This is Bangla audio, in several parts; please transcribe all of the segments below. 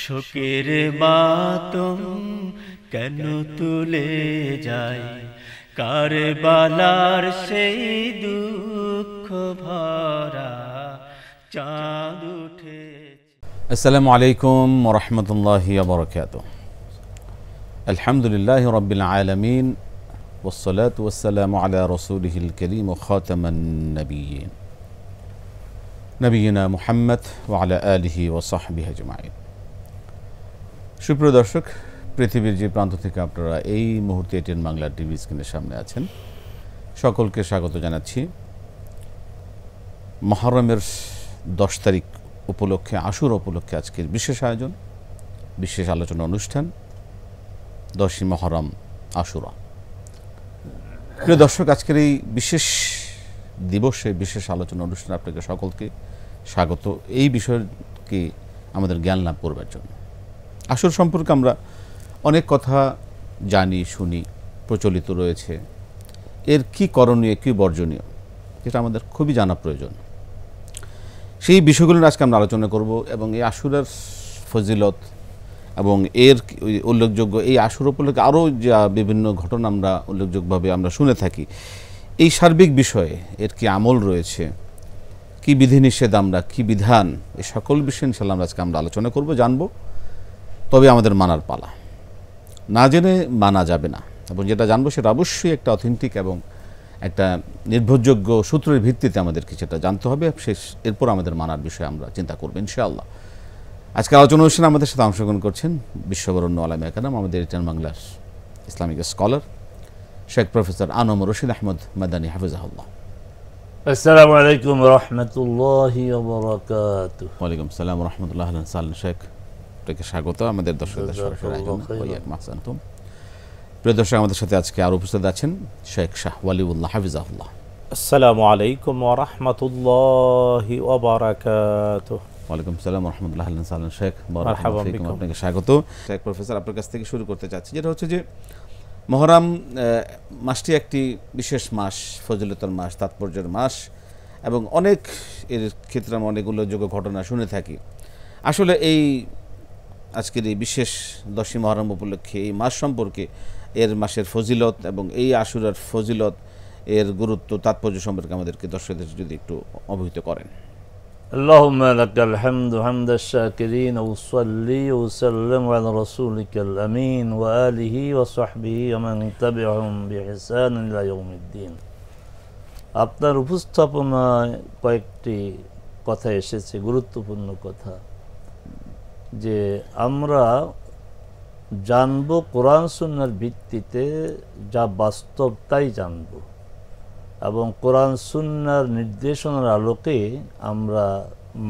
শোকের মাতম কেন তুলে যায় কারবালার সেই দুঃখ ভরা চাঁদ উঠে। আসসালামু আলাইকুম ওয়া রাহমাতুল্লাহি ওয়া বারাকাতুহু। আলহামদুলিল্লাহি রাব্বিল আলামিন ওয়াসসালাতু ওয়াসসালামু আলা রাসূলিহিল কারীম ওয়া খাতামান নাবিয়্যিন নবিয়িনা মুহাম্মদ ওয়া আলা আলিহি ওয়া সাহবিহি আজমাইন। সুপ্রিয় দর্শক, পৃথিবীর যে প্রান্ত থেকে আপনারা এই মুহূর্তে এটিএন বাংলা টিভি স্ক্রিনের সামনে আছেন, সকলকে স্বাগত জানাচ্ছি। মুহররমের 10 তারিখ উপলক্ষে, আশুরা উপলক্ষে আজকের বিশেষ আয়োজন, বিশেষ আলোচনা অনুষ্ঠান 10ই মুহররম আশুরা। প্রিয় দর্শক, আজকের এই বিশেষ দিবসে বিশেষ আলোচনা অনুষ্ঠানে আপনাকে সকলকে স্বাগত, এই বিষয়কে আমাদের জ্ঞান লাভ করবার জন্য। আশুরা সম্পর্কে আমরা অনেক কথা জানি, শুনি, প্রচলিত রয়েছে। এর কি করণীয়, কি বর্জনীয়, যেটা আমাদের খুবই জানা প্রয়োজন। সেই বিষয়গুলো আজকে আমরা আলোচনা করব এবং এই আশুরার ফজিলত এবং এর উল্লেখযোগ্য, এই আশুরা উপলক্ষে আরও যা বিভিন্ন ঘটনা আমরা উল্লেখযোগ্যভাবে আমরা শুনে থাকি, এই সার্বিক বিষয়ে এর কি আমল রয়েছে, কি বিধিনিষেধ, আমরা কি বিধান, এই সকল বিষয় ইনশাআল্লাহ আমরা আজকে আমরা আলোচনা করব, জানবো। তবে আমাদের মানার পালা, না জেনে মানা যাবে না, এবং যেটা জানবো সেটা অবশ্যই একটা অথেন্টিক এবং একটা নির্ভরযোগ্য সূত্রের ভিত্তিতে আমাদেরকে সেটা জানতে হবে। এরপর আমাদের মানার বিষয়ে আমরা চিন্তা করবো ইনশাআল্লাহ। আজকে আলোচনা অনুষ্ঠানে আমাদের সাথে অংশগ্রহণ করছেন বিশ্ববরণ্য আলেমে কেরাম, আমাদের এটিএন বাংলার Islamic scholar Sheikh professor ANM Rashid Ahmad Madani হাফিজাহুল্লাহ। আসসালামু আলাইকুম ওয়া রাহমাতুল্লাহি ওয়া বারাকাতুহু। ওয়ালাইকুম আসসালাম ওয়া রাহমাতুল্লাহি ওয়া বারাকাতুহু। শেখ, আপনাকে স্বাগত আমাদের দর্শকদের সরাসরি আয়োজন। প্রিয় দর্শক, আমাদের সাথে আজকে আরো উপস্থিত আছেন শেখ শাহ ওয়ালিউল্লাহ হাফিজাহুল্লাহ। আসসালামু আলাইকুম ওয়া রাহমাতুল্লাহি ওয়া বারাকাতুহু। ওয়ালাইকুম আসসালাম ওয়া রাহমাতুল্লাহি ওয়া বারাকাতুহু। শেখ মারহাবা বিকুম, আপনাকে স্বাগত। শেখ প্রফেসর, আপনার কাছ থেকে শুরু করতে চাচ্ছি, যেটা হচ্ছে যে মুহররম মাসটি একটি বিশেষ মাস, ফজিলতের মাস, তাৎপর্যের মাস, এবং অনেক এর ক্ষেত্রে আমরা অনেক উল্লেখযোগ্য ঘটনা শুনে থাকি। আসলে এই আজকের এই বিশেষ 10ই মুহররম উপলক্ষে এই মাস সম্পর্কে, এর মাসের ফজিলত এবং এই আশুরার ফজিলত, এর গুরুত্ব, তাৎপর্য সম্পর্কে আমাদেরকে দর্শকদের যদি একটু অবহিত করেন। আল্লাহুম্মা লাকাল হামদু হামদাশ শাকিরিন ওয়া সাল্লি ওয়া সাল্লিম আলা রাসূলিকাল আমিন ওয়া আলিহি ওয়া সাহবিহি ওয়া মান তাবি'আহুম বিইহসান ইলা ইয়াউমিদ্দিন। আপনার উপস্থাপনায় কয়েকটি কথা এসেছে, গুরুত্বপূর্ণ কথা, যে আমরা জানব কোরআন সুন্নাহর ভিত্তিতে যা বাস্তব তাই জানব, এবং কোরআন সুন্নাহর নির্দেশনার আলোকে আমরা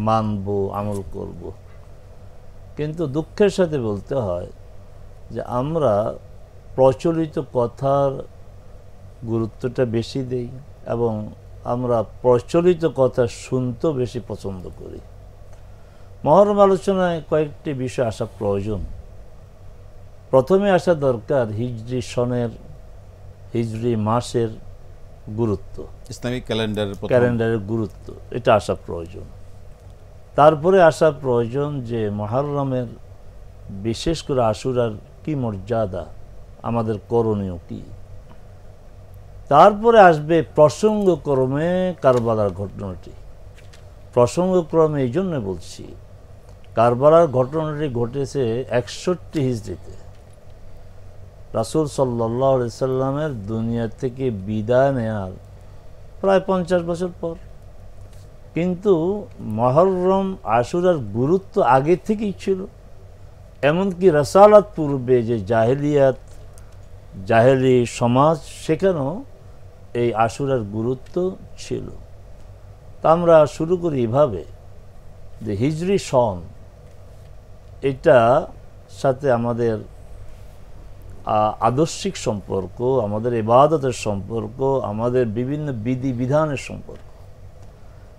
মানব, আমল করব। কিন্তু দুঃখের সাথে বলতে হয় যে আমরা প্রচলিত কথার গুরুত্বটা বেশি দেই এবং আমরা প্রচলিত কথা শুনতেও বেশি পছন্দ করি। মুহররম আলোচনায় কয়েকটি বিষয় আসা প্রয়োজন। প্রথমে আসা দরকার হিজরি সনের, হিজরি মাসের গুরুত্ব, ইসলামিক ক্যালেন্ডারের গুরুত্ব, এটা আসা প্রয়োজন। তারপরে আসা প্রয়োজন যে মুহররমের, বিশেষ করে আশুরার কি মর্যাদা, আমাদের করণীয় কি। তারপরে আসবে প্রসঙ্গক্রমে কারবালার ঘটনাটি। প্রসঙ্গক্রমে এই জন্য বলছি, কারবালার ঘটনাটি ঘটেছে 61 হিজরিতে, রাসূল সাল্লাল্লাহু আলাইহি সাল্লামের দুনিয়া থেকে বিদায় নেয়ার প্রায় 50 বছর পর। কিন্তু মুহররম, আশুরার গুরুত্ব আগে থেকেই ছিল। এমনকি রাসালাত পূর্বে যে জাহেলি সমাজ, সেখানেও এই আশুরার গুরুত্ব ছিল। তা আমরা শুরু করি এভাবে যে হিজরি সন, এটা সাথে আমাদের আদর্শিক সম্পর্ক, আমাদের ইবাদতের সম্পর্ক, আমাদের বিভিন্ন বিধি বিধানের সম্পর্ক।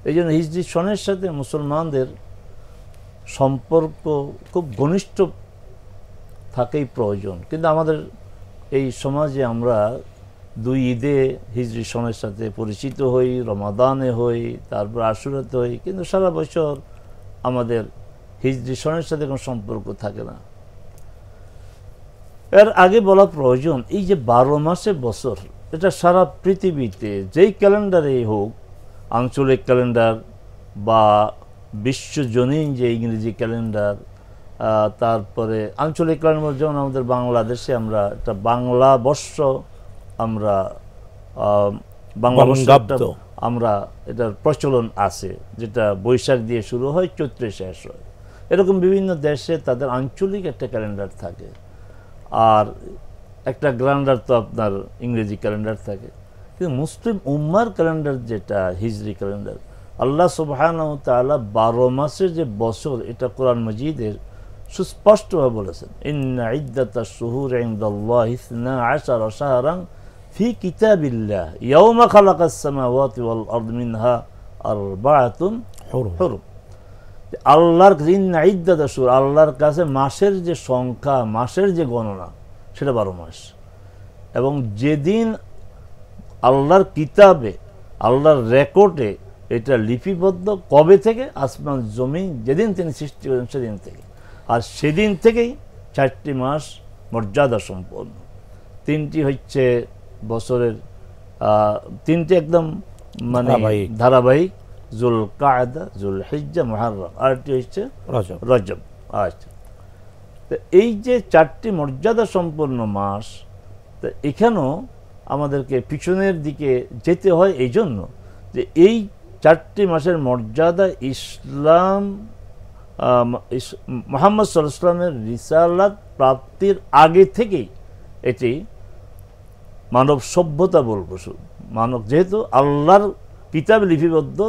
এই জন্য হিজরি সনের সাথে মুসলমানদের সম্পর্ক খুব ঘনিষ্ঠ থাকাই প্রয়োজন। কিন্তু আমাদের এই সমাজে আমরা 2 ঈদে হিজরি সনের সাথে পরিচিত হই, রমাদানে হই, তারপর আশুরাতে হই, কিন্তু সারা বছর আমাদের হিজরি সনের সাথে কোনো সম্পর্ক থাকে না। এর আগে বলা প্রয়োজন, এই যে 12 মাসে বছর, এটা সারা পৃথিবীতে যেই ক্যালেন্ডারে হোক, আঞ্চলিক ক্যালেন্ডার বা বিশ্বজনীন যে ইংরেজি ক্যালেন্ডার, তারপরে আঞ্চলিক ক্যালেন্ডার, যেমন আমাদের বাংলাদেশে আমরা একটা বাংলা বর্ষ, আমরা বাংলা বর্ষ আমরা এটার প্রচলন আছে, যেটা বৈশাখ দিয়ে শুরু হয়, চৈত্রে শেষ হয়। এরকম বিভিন্ন দেশে তাদের আঞ্চলিক একটা ক্যালেন্ডার থাকে, আর একটা ক্যালেন্ডার তো আপনার ইংরেজি ক্যালেন্ডার থাকে। কিন্তু মুসলিম উম্মার ক্যালেন্ডার যেটা হিজরি ক্যালেন্ডার, আল্লাহ সুবহানাহু ওয়া তাআলা 12 মাসের যে বছর, এটা কোরআন মাজিদের সুস্পষ্টভাবে বলেছেন, ইন্না ইদ্দাতাশ শুহুরি ইনদাল্লাহি 12 শাহরান ফি কিতাবিল্লাহ ইয়াওমা খালাকাস সামাওয়াতি ওয়াল আরদ মিনহা আরবাআতুন হুরুম। আল্লাহর ইন্না ইদ্দাতাশ শুহুর, আল্লাহর কাছে মাসের যে সংখ্যা, মাসের যে গণনা, সেটা 12 মাস। এবং যেদিন আল্লাহর কিতাবে, আল্লাহর রেকর্ডে এটা লিপিবদ্ধ, কবে থেকে? আসমান জমিন যেদিন তিনি সৃষ্টি করেন সেদিন থেকে। আর সেদিন থেকেই 4টি মাস মর্যাদা সম্পন্ন। 3টি হচ্ছে বছরের, 3টি একদম মানে ধারাবাহিক, জুল কায়দা, জুল হিজ্জা, মুহররম, আরটি হচ্ছে রজব। আচ্ছা, তো এই যে 4টি মর্যাদা সম্পন্ন মাস, তো এখানেও আমাদেরকে পিছনের দিকে যেতে হয়, এই জন্য যে এই 4টি মাসের মর্যাদা ইসলাম, মুহাম্মদ সাল্লাল্লাহু আলাইহি ওয়াসাল্লামের রিসালাত প্রাপ্তির আগে থেকেই এটি মানব সভ্যতা বলবো, মানব যেহেতু আল্লাহর কিতাবে লিপিবদ্ধ,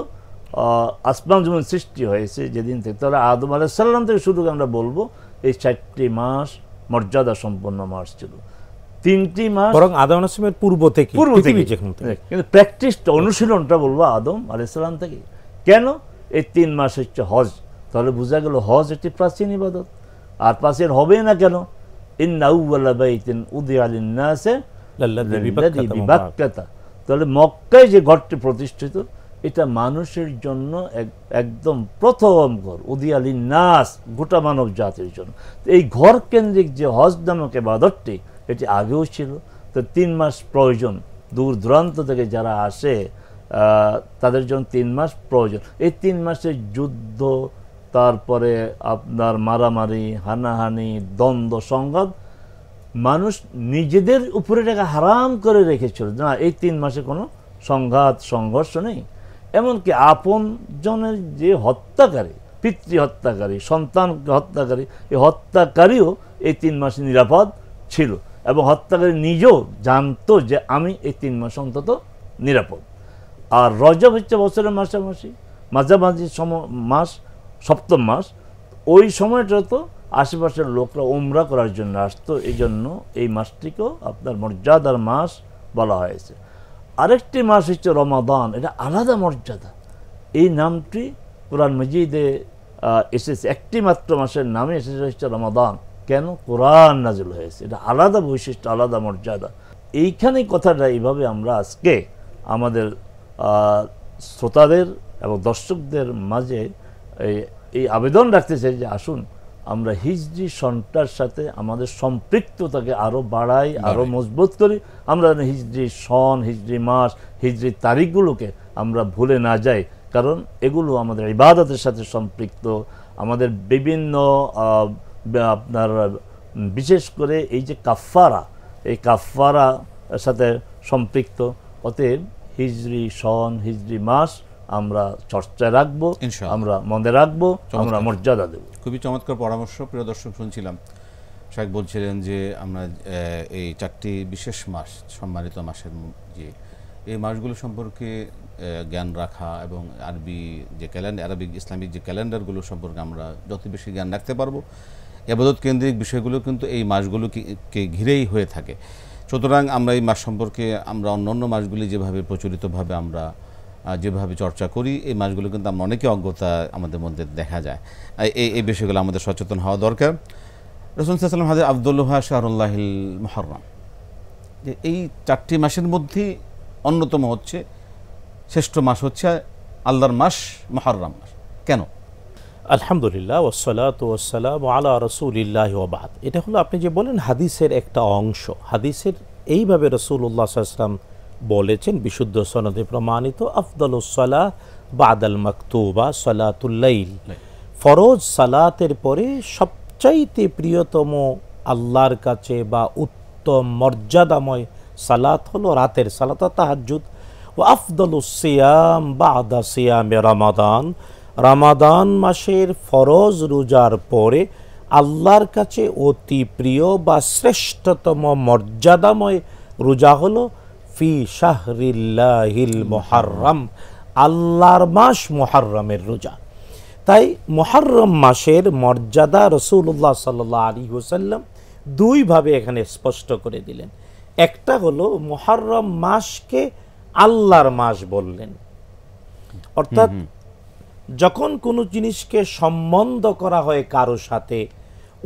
আসমান জমিন সৃষ্টি হয়েছে যেদিন থেকে, তাহলে আদম আলাইহিস সালাম থেকে শুরু আমরা বলবো এই 4টি মাস মর্যাদা সম্পন্ন মাস ছিল। 3টি মাস বরং আদম আলাইহিস সালামের পূর্ব থেকে, কিন্তু প্র্যাকটিসটা, অনুশীলনটা বলবো আদম আলাইহিস সালাম থেকে। কেন? এই 3 মাস হচ্ছে হজ। তাহলে বোঝা গেল হজ একটি প্রাচীন ইবাদত। আর প্রাচীন হবে না কেন? ইন্না আউওয়ালা বাইতিন উদিআ লিন-নাসি লাল্লাযী বিবাক্কাতা। তাহলে মক্কায় যে ঘরটি প্রতিষ্ঠিত, এটা মানুষের জন্য একদম প্রথম ঘর, উদিআ লিন-নাস, গোটা মানব জাতির জন্য। এই ঘর কেন্দ্রিক যে হজ নামক ইবাদতটি, এটি আগেও ছিল। তো 3 মাস প্রয়োজন, দূর দূরান্ত থেকে যারা আসে তাদের জন্য 3 মাস প্রয়োজন। এই 3 মাসের যুদ্ধ, তারপরে আপনার মারামারি, হানাহানি, দ্বন্দ্ব, সংঘাত, মানুষ নিজেদের উপরে টাকা হারাম করে রেখেছিল না, এই 3 মাসে কোনো সংঘাত সংঘর্ষ নেই। এমনকি আপন জনের যে হত্যাকারী, পিতৃ হত্যাকারী, সন্তানকে হত্যাকারী, এই হত্যাকারীও এই 3 মাসে নিরাপদ ছিল, এবং হত্যাকারী নিজেও জানতো যে আমি এই 3 মাস অন্তত নিরাপদ। আর রজব হচ্ছে বছরের মাঝামাঝি, মাঝামাঝি মাস, 7ম মাস। ওই সময়টা তো আশেপাশের লোকরা উমরা করার জন্য আসতো, এই জন্য এই মাসটিকেও আপনার মর্যাদার মাস বলা হয়েছে। আরেকটি মাস হচ্ছে রমাদান, এটা আলাদা মর্যাদা। এই নামটি কোরআন মাজিদে এসেছে, একটি মাত্র মাসের নামে এসেছে হচ্ছে রমাদান। কেন? কোরআন নাজিল হয়েছে, এটা আলাদা বৈশিষ্ট্য, আলাদা মর্যাদা। এইখানে কথাটা এইভাবে আমরা আজকে আমাদের শ্রোতাদের এবং দর্শকদের মাঝে এই আবেদন রাখতে চাই যে আসুন আমরা হিজরি সনটার সাথে আমাদের সম্পৃক্ততাকে আরও বাড়াই, আরও মজবুত করি। আমরা হিজরি সন, হিজরি মাস, হিজরি তারিখগুলোকে আমরা ভুলে না যাই, কারণ এগুলো আমাদের ইবাদতের সাথে সম্পৃক্ত, আমাদের বিভিন্ন আপনার বিশেষ করে এই যে কাফফারা, এই কাফফারা সাথে সম্পৃক্ত। অতএব হিজরি সন, হিজরি মাস আমরা চর্চায় রাখবো, আমরা মনে রাখবো, আমরা মর্যাদা দেব। খুবই চমৎকার পরামর্শ। প্রিয় দর্শক, শুনছিলাম শাইখ বলছিলেন যে আমরা এই 4টি বিশেষ মাস, সম্মানিত মাসের যে এই মাসগুলো সম্পর্কে জ্ঞান রাখা এবং আরবি যে ক্যালেন্ডার, আরবিক ইসলামিক যে ক্যালেন্ডারগুলো সম্পর্কে আমরা যত বেশি জ্ঞান রাখতে পারবো, ইবাদত কেন্দ্রিক বিষয়গুলো কিন্তু এই মাসগুলোকে ঘিরেই হয়ে থাকে। সুতরাং আমরা এই মাস সম্পর্কে আমরা অন্যান্য মাসগুলি যেভাবে প্রচলিতভাবে আমরা যেভাবে চর্চা করি, এই মাসগুলো কিন্তু আমরা অনেকে অজ্ঞতা আমাদের মধ্যে দেখা যায়। এই বিষয়গুলো আমাদের সচেতন হওয়া দরকার। রাসূল সাল্লাল্লাহু আলাইহি ওয়াসাল্লাম হাদিস আব্দুল্লাহ শাহরুল্লাহিল মুহররম, যে এই 4টি মাসের মধ্যে অন্যতম হচ্ছে, শ্রেষ্ঠ মাস হচ্ছে আল্লাহর মাস মুহররম মাস। কেন? আলহামদুলিল্লাহ ওয়াসসালাতু ওয়াসসালামু আলা রাসূলিল্লাহি ওয়া বাদ। এটা হলো আপনি যে বলেন হাদিসের একটা অংশ। হাদিসের এইভাবে রাসূলুল্লাহ সাল্লাল্লাহু আলাইহি ওয়াসাল্লাম বলেছেন, বিশুদ্ধ সনদে প্রমাণিত, আফদালুস সালাহ বাদাল মাকতুবা সালাতুল লাইল। ফরজ সালাতের পরে সবচাইতে প্রিয়তম আল্লাহর কাছে বা উত্তম মর্যাদাময় সালাত হলো রাতের সালাত তাহাজ্জুদ। ওয়া আফদালুস সিয়াম বাদা সিয়ামে রমাদান, রমাদান মাসের ফরজ রোজার পরে আল্লাহর কাছে অতি প্রিয় বা শ্রেষ্ঠতম মর্যাদাময় রোজা হলো ফি শাহরিল্লাহিল মুহাররম, আল্লাহর মাস মুহাররমের রোজা। তাই মুহাররম মাসের মর্যাদা রাসূলুল্লাহ সাল্লাল্লাহু আলাইহি ওয়াসাল্লাম দুইভাবে এখানে স্পষ্ট করে দিলেন। একটা হলো মুহাররম মাসকে আল্লাহর মাস বললেন, অর্থাৎ যখন কোনো জিনিসকে সম্বন্ধ করা হয় কারো সাথে,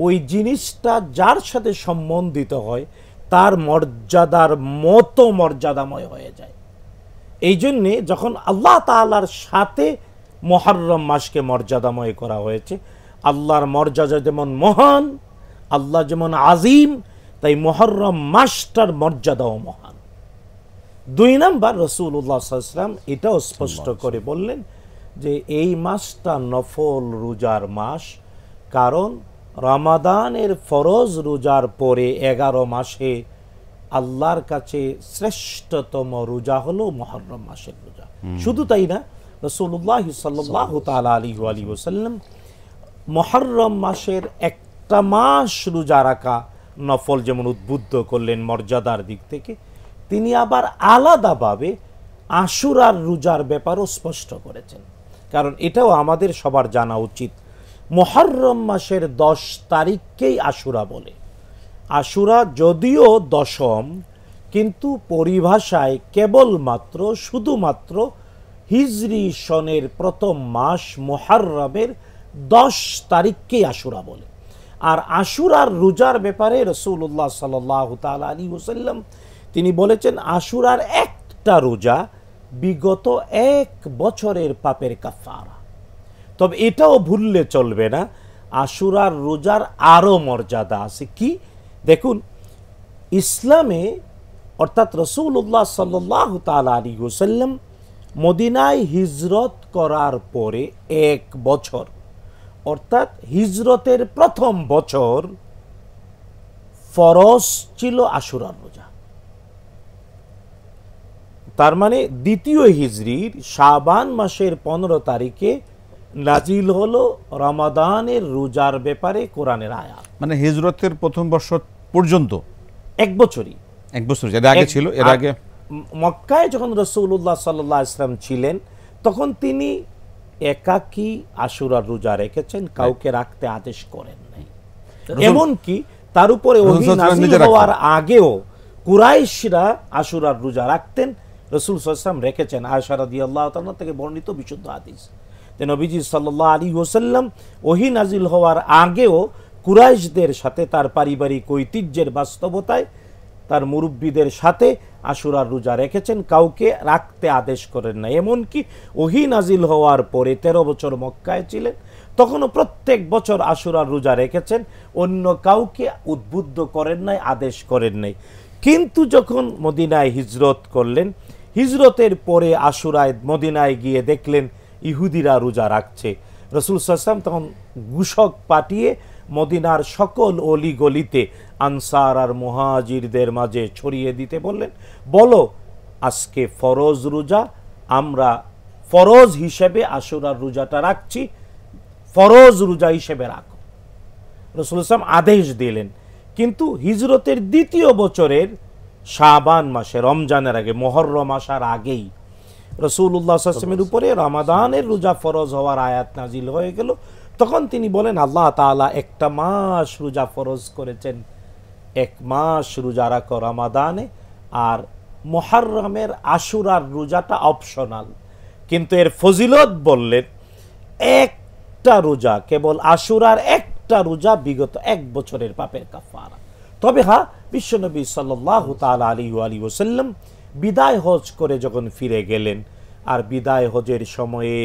ওই জিনিসটা যার সাথে সম্বন্ধিত হয় তার মর্যাদার মতো মর্যাদাময় হয়ে যায়। এই জন্যে যখন আল্লাহ তাআলার সাথে মুহররম মাসকে মর্যাদাময় করা হয়েছে, আল্লাহর মর্যাদা যেমন মহান, আল্লাহ যেমন আজিম, তাই মুহররম মাসটার মর্যাদাও মহান। দুই নাম্বার, রাসূলুল্লাহ সাল্লাল্লাহু আলাইহি ওয়াসাল্লাম এটাও স্পষ্ট করে বললেন যে এই মাসটা নফল রোজার মাস, কারণ রমাদানের ফরজ রোজার পরে 11 মাসে আল্লাহর কাছে শ্রেষ্ঠতম রোজা হলো মুহররম মাসের রোজা। শুধু তাই না, রাসূলুল্লাহ সাল্লাল্লাহু তাআলা আলাইহি ওয়াসাল্লাম মুহররম মাসের একটা মাস রোজা রাখা নফল যেমন উদ্বুদ্ধ করলেন মর্যাদার দিক থেকে, তিনি আবার আলাদাভাবে আশুরার রোজার ব্যাপারও স্পষ্ট করেছেন। কারণ এটাও আমাদের সবার জানা উচিত, মুহররম মাসের 10 তারিখকেই আশুরা বলে। আশুরা যদিও দশম, কিন্তু পরিভাষায় কেবলমাত্র শুধুমাত্র হিজরি সনের প্রথম মাস মুহররমের 10 তারিখকেই আশুরা বলে। আর আশুরার রোজার ব্যাপারে রাসূলুল্লাহ সাল্লাল্লাহু তাআলা আলাইহি ওয়াসাল্লাম তিনি বলেছেন, আশুরার একটা রোজা বিগত 1 বছরের পাপের কাফারা। তবে এটাও ভুললে চলবে না, আশুরার রোজার আরো মর্যাদা আছে। কি দেখুন, ইসলামে অর্থাৎ রাসূলুল্লাহ সাল্লাল্লাহু তাআলা আলাইহি ওয়াসাল্লাম মদিনায় হিজরত করার পরে 1 বছর, অর্থাৎ হিজরতের প্রথম বছর ফরজ ছিল আশুরার রোজা। তার মানে দ্বিতীয় হিজরির শাবান মাসের 15 তারিখে নাজিল হলো রমাদানের রোজার ব্যাপারে কোরআনের আয়াত। মানে হিজরতের প্রথম বর্ষ পর্যন্ত 1 বছরই, 1 বছর এর আগে ছিল। এর আগে মক্কায় যখন রাসূলুল্লাহ সাল্লাল্লাহু আলাইহি ওয়াসাল্লাম ছিলেন, তখন তিনি একাকী আশুরার রোজা রেখেছেন, কাউকে রাখতে আদেশ করেন নাই। এমনকি তার উপরে ওহী নাযিল হওয়ার আগেও কুরাইশরা আশুরার রোজা রাখতেন, রাসূল সাল্লাল্লাহু আলাইহি ওয়াসাল্লাম রেখেছেন। আয়েশা রাদিয়াল্লাহু তাআলা থেকে বর্ণিত বিশুদ্ধ হাদিস। নবীজি সাল্লাল্লাহু আলাইহি ওয়াসাল্লাম ওহী নাযিল হওয়ার আগেও কুরাইশদের সাথে তার পারিবারিক ঐতিহ্যের বাস্তবতায় তার মুরব্বীদের সাথে আশুরার রোজা রেখেছেন, কাউকে রাখতে আদেশ করেন না। এমনকি ওহী নাযিল হওয়ার পরে 13 বছর মক্কায় ছিলেন, তখনও প্রত্যেক বছর আশুরার রোজা রেখেছেন, অন্য কাউকে উদ্বুদ্ধ করেন নাই, আদেশ করেন নাই। কিন্তু যখন মদিনায় হিজরত করলেন, হিজরতের পরে আশুরায় মদিনায় গিয়ে দেখলেন ইহুদিরা রোজা রাখছে। রাসূল সাল্লাল্লাহু আলাইহি ওয়াসাল্লাম তখন ঘোষক পাঠিয়ে মদিনার সকল অলি গলিতে আনসার আর মুহাজিরদের মাঝে ছড়িয়ে দিতে বললেন, বলো আজকে ফরজ রোজা, আমরা ফরজ হিসেবে আশুরার রোজাটা রাখছি, ফরজ রোজা হিসেবে রাখো। রাসূল সাল্লাল্লাহু আলাইহি ওয়াসাল্লাম আদেশ দিলেন। কিন্তু হিজরতের দ্বিতীয় বছরের শাবান মাসে, রমজানের আগে, মুহররম আসার আগেই রাসূলুল্লাহ সাল্লাল্লাহু আলাইহি ওয়াসাল্লামের উপরে রমাদানের রোজা ফরজ হওয়ার আয়াত নাজিল হয়ে গেল। তখন তিনি বলেন, আল্লাহ তাআলা একটা মাস রোজা ফরজ করেছেন, 1 মাস রোজা রাখো রমাদানে, আর মুহররমের আশুরার রোজাটা অপশনাল। কিন্তু এর ফজিলত বললেন, একটা রোজা, কেবল আশুরার একটা রোজা বিগত 1 বছরের পাপের কাফারা। তবে হ্যাঁ, বিশ্বনবী সাল্লাল্লাহু তাআলা আলাইহি ওয়াসাল্লাম বিদায় হজ করে যখন ফিরে গেলেন, আর বিদায় হজের সময়ে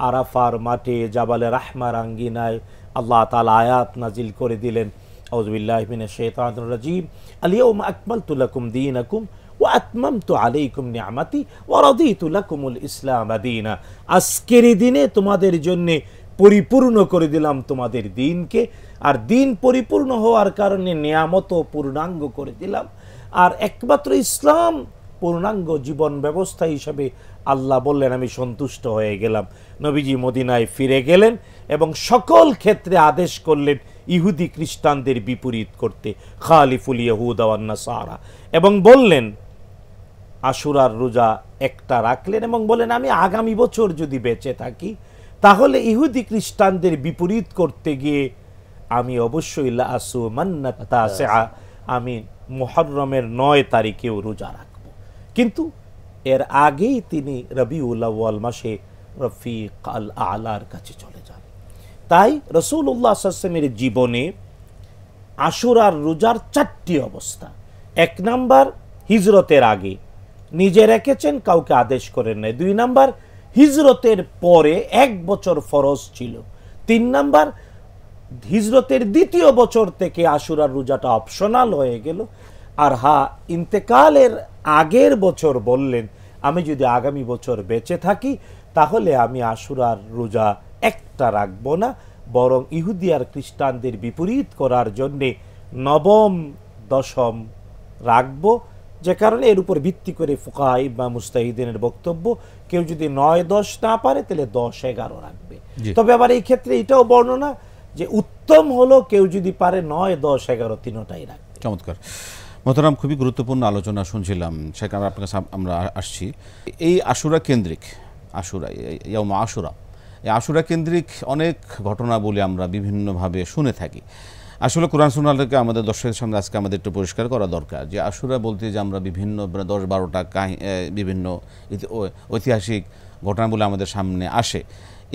আরাফার মাঠে জাবালে রাহমার আঙ্গিনায় আল্লাহ তাআলা আয়াত নাজিল করে দিলেন, আউযু বিল্লাহি মিনাশ শাইতানির রাজীম, আল ইয়াউমা আকমালতু লাকুম দীনাকুম ওয়া আতমামতু আলাইকুম নি'মাতি ওয়া রাদিতু লাকুমুল ইসলাম দীনা। আজকের দিনে তোমাদের জন্য পরিপূর্ণ করে দিলাম তোমাদের দিনকে, আর দিন পরিপূর্ণ হওয়ার কারণে নিয়ামতও পূর্ণাঙ্গ করে দিলাম, আর একমাত্র ইসলাম পূর্ণাঙ্গ জীবন ব্যবস্থা হিসাবে আল্লাহ বললেন আমি সন্তুষ্ট হয়ে গেলাম। নবীজি মদিনায় ফিরে গেলেন এবং সকল ক্ষেত্রে আদেশ করলেন ইহুদি খ্রিস্টানদের বিপরীত করতে, খালিফুল ইয়াহুদা ওয়ান নাসারা, এবং বললেন আশুরার রোজা একটা রাখলেন এবং বলেন আমি আগামী বছর যদি বেঁচে থাকি তাহলে ইহুদি খ্রিস্টানদের বিপরীত করতে গিয়ে আমি অবশ্যই লা আসুমান্না তাসিআ, আমি মুহররমের 9 তারিখেও রোজা রাখব। কিন্তু এর আগেই তিনি রবিউল আউয়াল মাসে রফিক আল আলার কাছে চলে যান। তাই রাসূলুল্লাহ সাল্লাল্লাহু আলাইহি ওয়াসাল্লামের জীবনে আশুরার রোজার 4টি অবস্থা। 1 নাম্বার হিজরতের আগে নিজে রেখেছেন, কাউকে আদেশ করেন নাই। 2 নাম্বার হিজরতের পরে 1 বছর ফরজ ছিল। 3 নাম্বার হিজরতের 2য় বছর থেকে আশুরার রোজাটা অপশনাল হয়ে গেল। আর ইন্তেকালের আগের বছর বললেন আমি যদি আগামী বছর বেঁচে থাকি তাহলে আমি আশুরার রোজা একটা রাখবো না, বরং ইহুদি আর খ্রিস্টানদের বিপরীত করার জন্যে 9ম 10ম রাখবো। যে কারণে এর উপর ভিত্তি করে ফুকাহা বা মুজতাহিদিনের বক্তব্য কেউ যদি 9-10 না পারে তাহলে 10-11 রাখবে। তবে আবার এই ক্ষেত্রে এটাও বর্ণনা যে উত্তম হলো কেউ যদি পারে 9-10-11 তিনটাই রাখবে। চমৎকার মোহতারাম, খুবই গুরুত্বপূর্ণ আলোচনা শুনছিলাম, সেখানে আপনার কাছে আমরা আসছি। এই আশুরা কেন্দ্রিক, আশুরা ইয়াউমা আশুরা, এই আশুরা কেন্দ্রিক অনেক ঘটনা বলে আমরা বিভিন্নভাবে শুনে থাকি। আসলে কোরআন সুন্নাহকে আমাদের দর্শকের সামনে আজকে আমাদের একটু পরিষ্কার করা দরকার যে আশুরা বলতে যে আমরা বিভিন্ন 10-12টা বিভিন্ন ঐতিহাসিক ঘটনা বলে আমাদের সামনে আসে,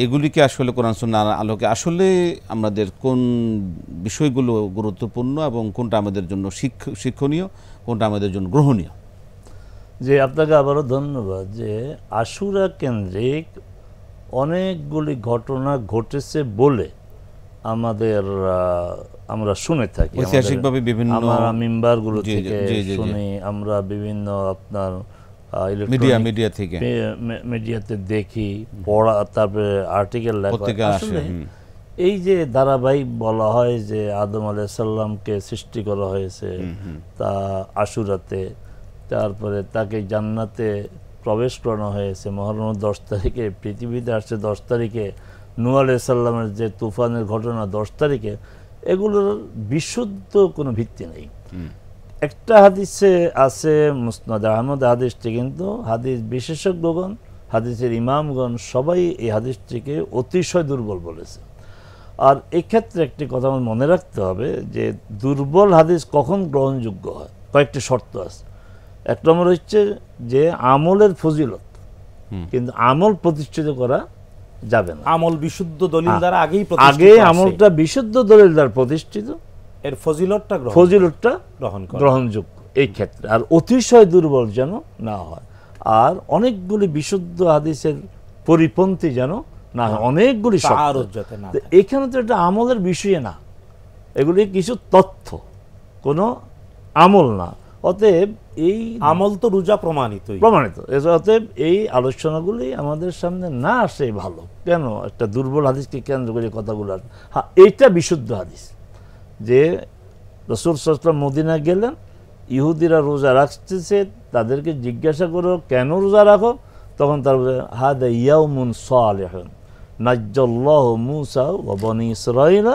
এগুলিকে আসলে কোরআন সুন্নাহর আলোকে আসলে আমাদের কোন বিষয়গুলো গুরুত্বপূর্ণ এবং কোনটা আমাদের জন্য শিক্ষণীয়, কোনটা আমাদের জন্য গ্রহণীয়। যে আপনাকে আবারও ধন্যবাদ। যে আশুরা কেন্দ্রিক অনেকগুলি ঘটনা ঘটেছে বলে আমরা শুনে থাকি, ঐতিহাসিকভাবে বিভিন্ন আমরা মিম্বারগুলো থেকে শুনি, আমরা বিভিন্ন আপনার মিডিয়াতে দেখি, পড়া, তারপরে আর্টিকেল লেখা। আসলে এই যে ধারাবাহিক বলা হয় যে আদম আলাইহিস সালামকে সৃষ্টি করা হয়েছে তা আশুরাতে, তারপরে তাকে জান্নাতে প্রবেশ করানো হয়েছে মুহররম 10 তারিখে, পৃথিবীতে আসছে 10 তারিখে, নূহ আলাইহিস সালামের যে তুফানের ঘটনা 10 তারিখে, এগুলোর বিশুদ্ধ কোনো ভিত্তি নেই। একটা হাদিসে আছে মুসনাদ আহমদ হাদিসটি, কিন্তু হাদিস বিশেষজ্ঞগণ, হাদিসের ইমামগণ সবাই এই হাদিসটিকে অতিশয় দুর্বল বলেছে। আর এক্ষেত্রে একটি কথা আমার মনে রাখতে হবে যে দুর্বল হাদিস কখন গ্রহণযোগ্য হয়, কয়েকটি শর্ত আছে। 1 নম্বর হচ্ছে যে আমলের ফজিলত, কিন্তু আমল প্রতিষ্ঠিত করা যাবে না। আমল বিশুদ্ধ দলিল দ্বারা আগে আমলটা বিশুদ্ধ দলিল দ্বারা প্রতিষ্ঠিত, এর ফজিলতটা গ্রহণযোগ্য এই ক্ষেত্রে। আর অতিশয় দুর্বল যেন না হয়, আর অনেকগুলি বিশুদ্ধ হাদিসের পরিপন্থী যেন না হয়, অনেকগুলি এখানে তো এটা আমলের বিষয় না, এগুলি কিছু তথ্য, কোনো আমল না। অতএব এই আমল তো রোজা প্রমাণিত। অতএব এই আলোচনাগুলি আমাদের সামনে না আসে ভালো। কেন একটা দুর্বল হাদিসকে কেন্দ্র করে কথাগুলো আসে? এইটা বিশুদ্ধ হাদিস যে রাসূল সাল্লাল্লাহু আলাইহি ওয়াসাল্লাম মদিনা গেলেন, ইহুদিরা রোজা রাখতেছে, তাদেরকে জিজ্ঞাসা করো কেন রোজা রাখো, তখন তারা বলে হাদা ইয়াউমুন সালিহুন নাজ্জাল্লাহু মূসা ওয়া বনী ইসরাঈলা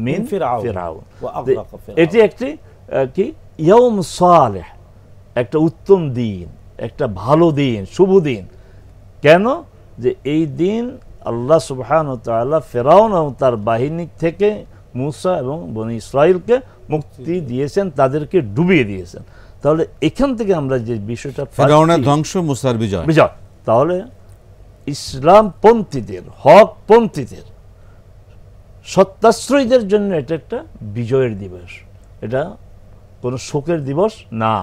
মিন ফিরআউন। এটি একটি কি ইয়াউম সালেহ, একটা উত্তম দিন, একটা ভালো দিন, শুভ দিন। কেন? যে এই দিন আল্লাহ সুবহানাহু ওয়া তাআলা ফিরআউন এবং তার বাহিনী থেকে মূসা এবং বনী ইসরাঈলকে মুক্তি দিয়েছেন, তাদেরকে ডুবিয়ে দিয়েছেন। তাহলে এখান থেকে আমরা যে বিষয়টা ফিরআউনের ধ্বংস, মূসার বিজয়, তাহলে ইসলামপন্থীদের, হকপন্থীদের, সত্যাশ্রয়ীদের জন্য এটা একটা বিজয়ের দিবস, এটা কোনো শোকের দিবস না।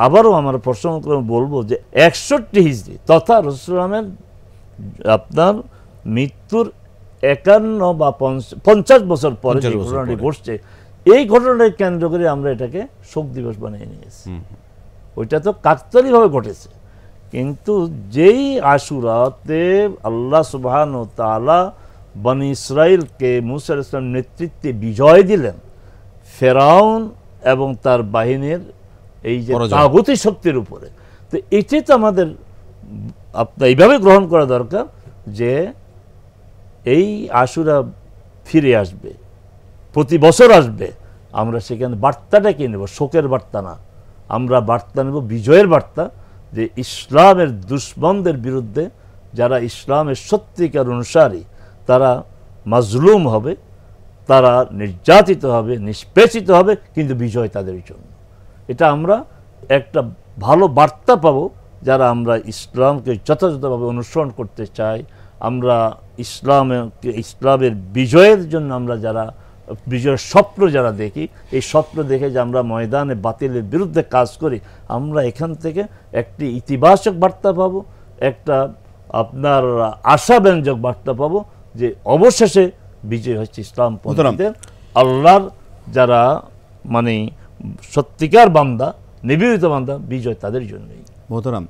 আবারও আমরা প্রশ্ন করে বলবো যে 61 হিজরি তথা রাসূলুল্লাহের আপনার মৃত্যুর 51 বা 50 বছর পরে যে 50 বছর ঘটনাটি পরে। ঘটছে, এই ঘটনাকে কেন্দ্র করে আমরা এটাকে শোক দিবস বানিয়ে নিয়েছি। ওইটা তো কাকতালীয়ভাবে ঘটেছে, কিন্তু যেই আশুরাতে আল্লাহ সুবহানাহু ওয়া তাআলা বনি ইসরাইলকে মুসা আলাইহিস সালামের নেতৃত্বে বিজয় দিলেন ফেরাউন এবং তার বাহিনীর এই যে পরাজয়। তাগুতি শক্তির উপরে, তো এটাই তো আমাদের আপনার এইভাবে গ্রহণ করা দরকার যে এই আশুরা ফিরে আসবে, প্রতি বছর আসবে, আমরা সেখানে বার্তাটা কি নেব? শোকের বার্তা না, আমরা বার্তা নেব বিজয়ের বার্তা, যে ইসলামের দুশ্মনদের বিরুদ্ধে যারা ইসলামের সত্যিকার অনুসারী তারা মাজলুম হবে, তারা নির্যাতিত হবে, নিষ্পেষিত হবে, কিন্তু বিজয় তাদের জন্য। এটা আমরা একটা ভালো বার্তা পাবো যারা আমরা ইসলামকে যথাযথভাবে অনুসরণ করতে চাই, আমরা ইসলামের বিজয়ের জন্য আমরা যারা বিজয়ের স্বপ্ন যারা দেখি, এই স্বপ্ন দেখে যে আমরা ময়দানে বাতিলের বিরুদ্ধে কাজ করি, আমরা এখান থেকে একটি ইতিবাচক বার্তা পাবো, একটা আপনার আশাব্যঞ্জক বার্তা পাবো যে অবশেষে বিজয় হচ্ছে ইসলাম পন্থীদের, আল্লাহর যারা মানে সত্যিকার বান্দা, নিবেদিত বান্দা, বিজয় তাদের জন্যই। মোহতারাম,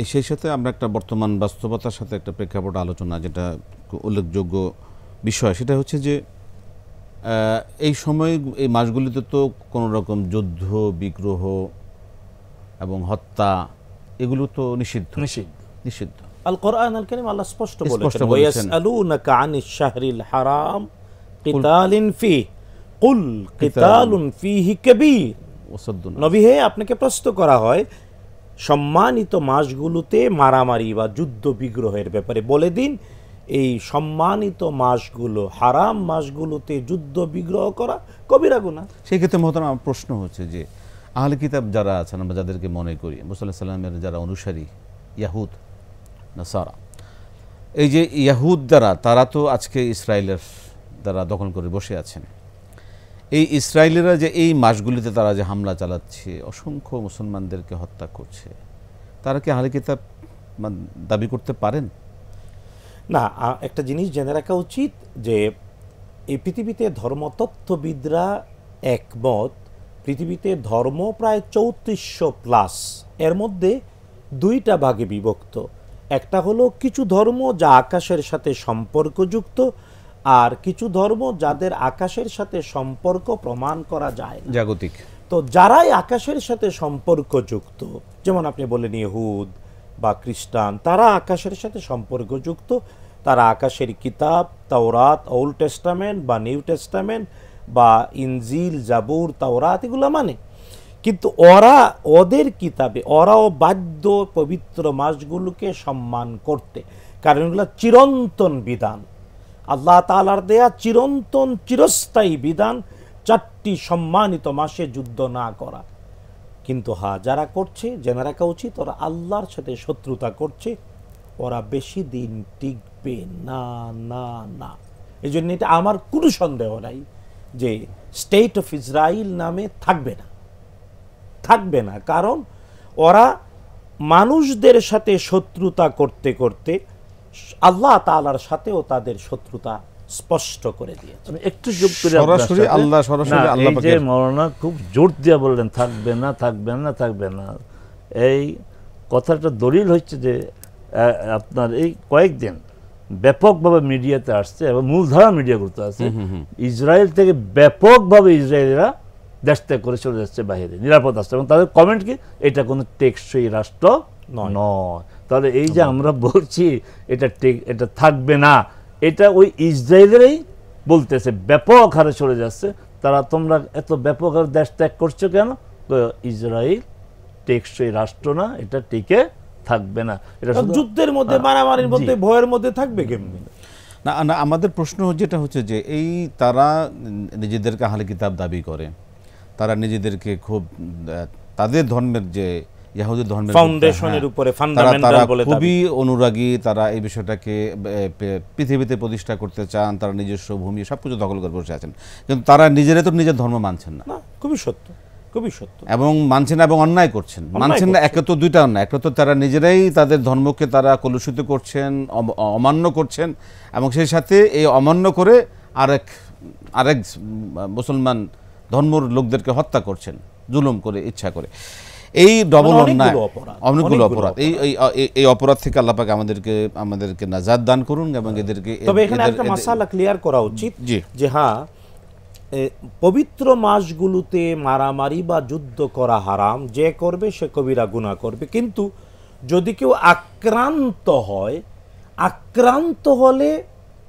এই সেই সাথে আমরা একটা বর্তমান বাস্তবতার সাথে একটা প্রেক্ষাপট আলোচনা, যেটা উল্লেখযোগ্য বিষয়, সেটা হচ্ছে যে এই সময় এই মাসগুলিতে তো কোনো রকম যুদ্ধ বিগ্রহ এবং হত্যা এগুলো তো নিষিদ্ধ। আল কোরআন আল কারীম আল্লাহ স্পষ্ট বলেছেন, বলেছেন। ওয়ায়াসআলুনাকা আনিশ শাহরিল হারাম কিতালিন ফিহি কুল কিতালুন ফিহি কাবীর। নবী হে, আপনাকে প্রশ্ন করা হয় সম্মানিত মাসগুলোতে মারামারি বা যুদ্ধ বিগ্রহের ব্যাপারে, বলে দিন এই সম্মানিত মাসগুলো, হারাম মাসগুলোতে যুদ্ধ বিগ্রহ করা কবিরা গুনাহ। সেই ক্ষেত্রে মহতারাম আমার প্রশ্ন হচ্ছে যে আহলে কিতাব যারা আছেন, আমরা যাদেরকে মনে করি মুসা আলাইহিস সালামের যারা অনুসারী, ইয়াহুদ নাসারা, এই যে ইয়াহুদ যারা, তারা তো আজকে ইসরায়েলের দ্বারা দখল করে বসে আছেন। এই ইসরায়েলিরা যে এই মাসগুলিতে তারা যে হামলা চালাচ্ছে, অসংখ্য মুসলমানদেরকে হত্যা করছে, তারা কি আহলে কিতাব দাবি করতে পারেন? না, একটা জিনিস জেনে রাখা উচিত যে এই পৃথিবীতে ধর্মতত্ত্ববিদরা একমত, পৃথিবীতে ধর্ম প্রায় 3400+, এর মধ্যে দুইটা ভাগে বিভক্ত। একটা হলো কিছু ধর্ম যা আকাশের সাথে সম্পর্কযুক্ত, আর কিছু ধর্ম যাদের আকাশের সাথে সম্পর্ক প্রমাণ করা যায় না, জাগতিক। তো যারাই আকাশের সাথে সম্পর্কযুক্ত, যেমন আপনি বলেন ইহুদ বা খ্রিস্টান, তারা আকাশের সাথে সম্পর্কযুক্ত, তারা আকাশের কিতাব তাওরাত, ওল্ড টেস্টামেন্ট বা নিউ টেস্টামেন্ট বা ইনজিল, জাবুর, তাওরাত এগুলো মানে, কিন্তু ওদের কিতাবে ওরাও বাধ্য পবিত্র মাসগুলোকে সম্মান করতে, কারণ এগুলো চিরন্তন বিধান, আল্লাহ তাআলার দেয়া চিরন্তন চিরস্থায়ী বিধান, 4টি সম্মানিত মাসে যুদ্ধ না করা। কিন্তু যারা করছে, জেনে রাখা উচিত ওরা আল্লাহর সাথে শত্রুতা করছে, ওরা বেশি দিন টিকবে না না না। এই জন্য এটা আমার কোনো সন্দেহ নাই যে স্টেট অফ ইসরায়েল নামে থাকবে না, কারণ ওরা মানুষদের সাথে শত্রুতা করতে করতে আল্লাহ তাআলার সাথেও তাদের শত্রুতা স্পষ্ট করে দিয়েছে। আমি একটু যোগ করে সরাসরি আল্লাহ যে মাওলানা খুব জোর দিয়ে বললেন থাকবে না থাকবে না থাকবে না, এই কথাটা দলিল হচ্ছে যে আপনার এই কয়েকদিন ব্যাপকভাবে মিডিয়াতে আসছে এবং মূলধারা মিডিয়াগুলোতে আছে, ইসরায়েল থেকে ব্যাপকভাবে ইসরায়েলিরা দেশ ত্যাগ করে চলে যাচ্ছে বাইরে, নিরাপদ আসছে, এবং তাদের কমেন্ট কি, এটা কোনো টেকসই রাষ্ট্র নয়। তাহলে এই যে আমরা বলছি এটা থাকবে না, এটা ওই ইসরায়েলেরই বলতেছে, ব্যাপক হারে চলে যাচ্ছে তারা। তোমরা এত ব্যাপক হারে দেশ ত্যাগ করছো কেন? ইসরায়েল টেকসই রাষ্ট্র না, এটা টিকে থাকবে না। এটা যুদ্ধের মধ্যে, মারামারির মধ্যে, ভয়ের মধ্যে থাকবে কেমনি? না না, আমাদের প্রশ্ন যেটা হচ্ছে যে এই তারা নিজেদেরকে আহলে কিতাব দাবি করে, তারা নিজেদেরকে খুব তাদের ধর্মের যে ইহুদি ধর্মের ফাউন্ডেশনের উপরে ফান্ডামেন্টাল বলে খুবই অনুরাগী, তারা এই বিষয়টাকে পৃথিবীতে প্রতিষ্ঠা করতে চান, তারা নিজস্ব ভূমি সবকিছু দখল করে বসে আছেন, কিন্তু তারা নিজেরাই তো নিজের ধর্ম মানছেন না। খুবই সত্য। খুবই সত্য। এবং মানছেন না এবং অন্যায় করছেন, মানছেন না। একে তো দুইটা অন্যায়, একটা তো তারা নিজেরাই তাদের ধর্মকে তারা কলুষিত করছেন, অমান্য করছেন, এবং সেই সাথে এই অমান্য করে আরেক মুসলমান ধর্মর লোকদেরকে হত্যা করছেন জুলুম করে, ইচ্ছা করে। এই ডবল অন্যায়, অনেকগুলো অপরাধ, এই অপরাধ থেকে আল্লাহ পাক আমাদেরকে নাজাত দান করুন। এবং এদেরকে, তবে এখানে একটা মাসালা ক্লিয়ার করা উচিত যে হ্যাঁ, পবিত্র মাসগুলোতে মারামারি বা যুদ্ধ করা হারাম, যে করবে সে কবিরা গুনাহ করবে। কিন্তু যদি কেউ আক্রান্ত হয়, আক্রান্ত হলে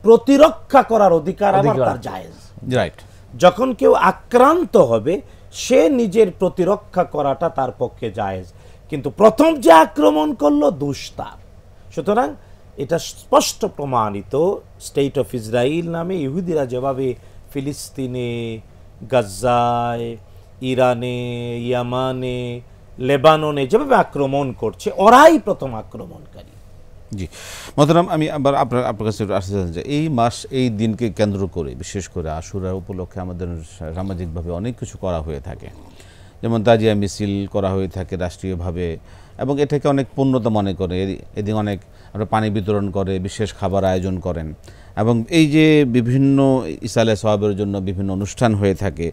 প্রতিরক্ষা করার অধিকার আমার তার জায়েজ, রাইট। যখন কেউ আক্রান্ত হবে সে নিজের প্রতিরক্ষা করাটা তার পক্ষে জায়েজ, কিন্তু প্রথম যে আক্রমণ করলো দোষ তার। সুতরাং এটা স্পষ্ট প্রমাণিত, স্টেট অফ ইসরায়েল নামে ইহুদিরা যেভাবে ফিলিস্তিনে, গাজায়, ইরানে, ইয়ামানে, লেবাননে যেভাবে আক্রমণ করছে, ওরাই প্রথম আক্রমণকারী। জি মোহতারাম, আমি আবার আপনার কাছে আসতে চাই যে এই মাস, এই দিনকে কেন্দ্র করে, বিশেষ করে আশুরা উপলক্ষে আমাদের সামাজিকভাবে অনেক কিছু করা হয়ে থাকে, যেমন তাজিয়া মিছিল করা হয়ে থাকে রাষ্ট্রীয়ভাবে, এবং এটাকে অনেক পূর্ণতা মনে করে। এদিন অনেক আমরা পানি বিতরণ করে, বিশেষ খাবার আয়োজন করেন, এবং এই যে বিভিন্ন ইসালে সওয়াবের জন্য বিভিন্ন অনুষ্ঠান হয়ে থাকে,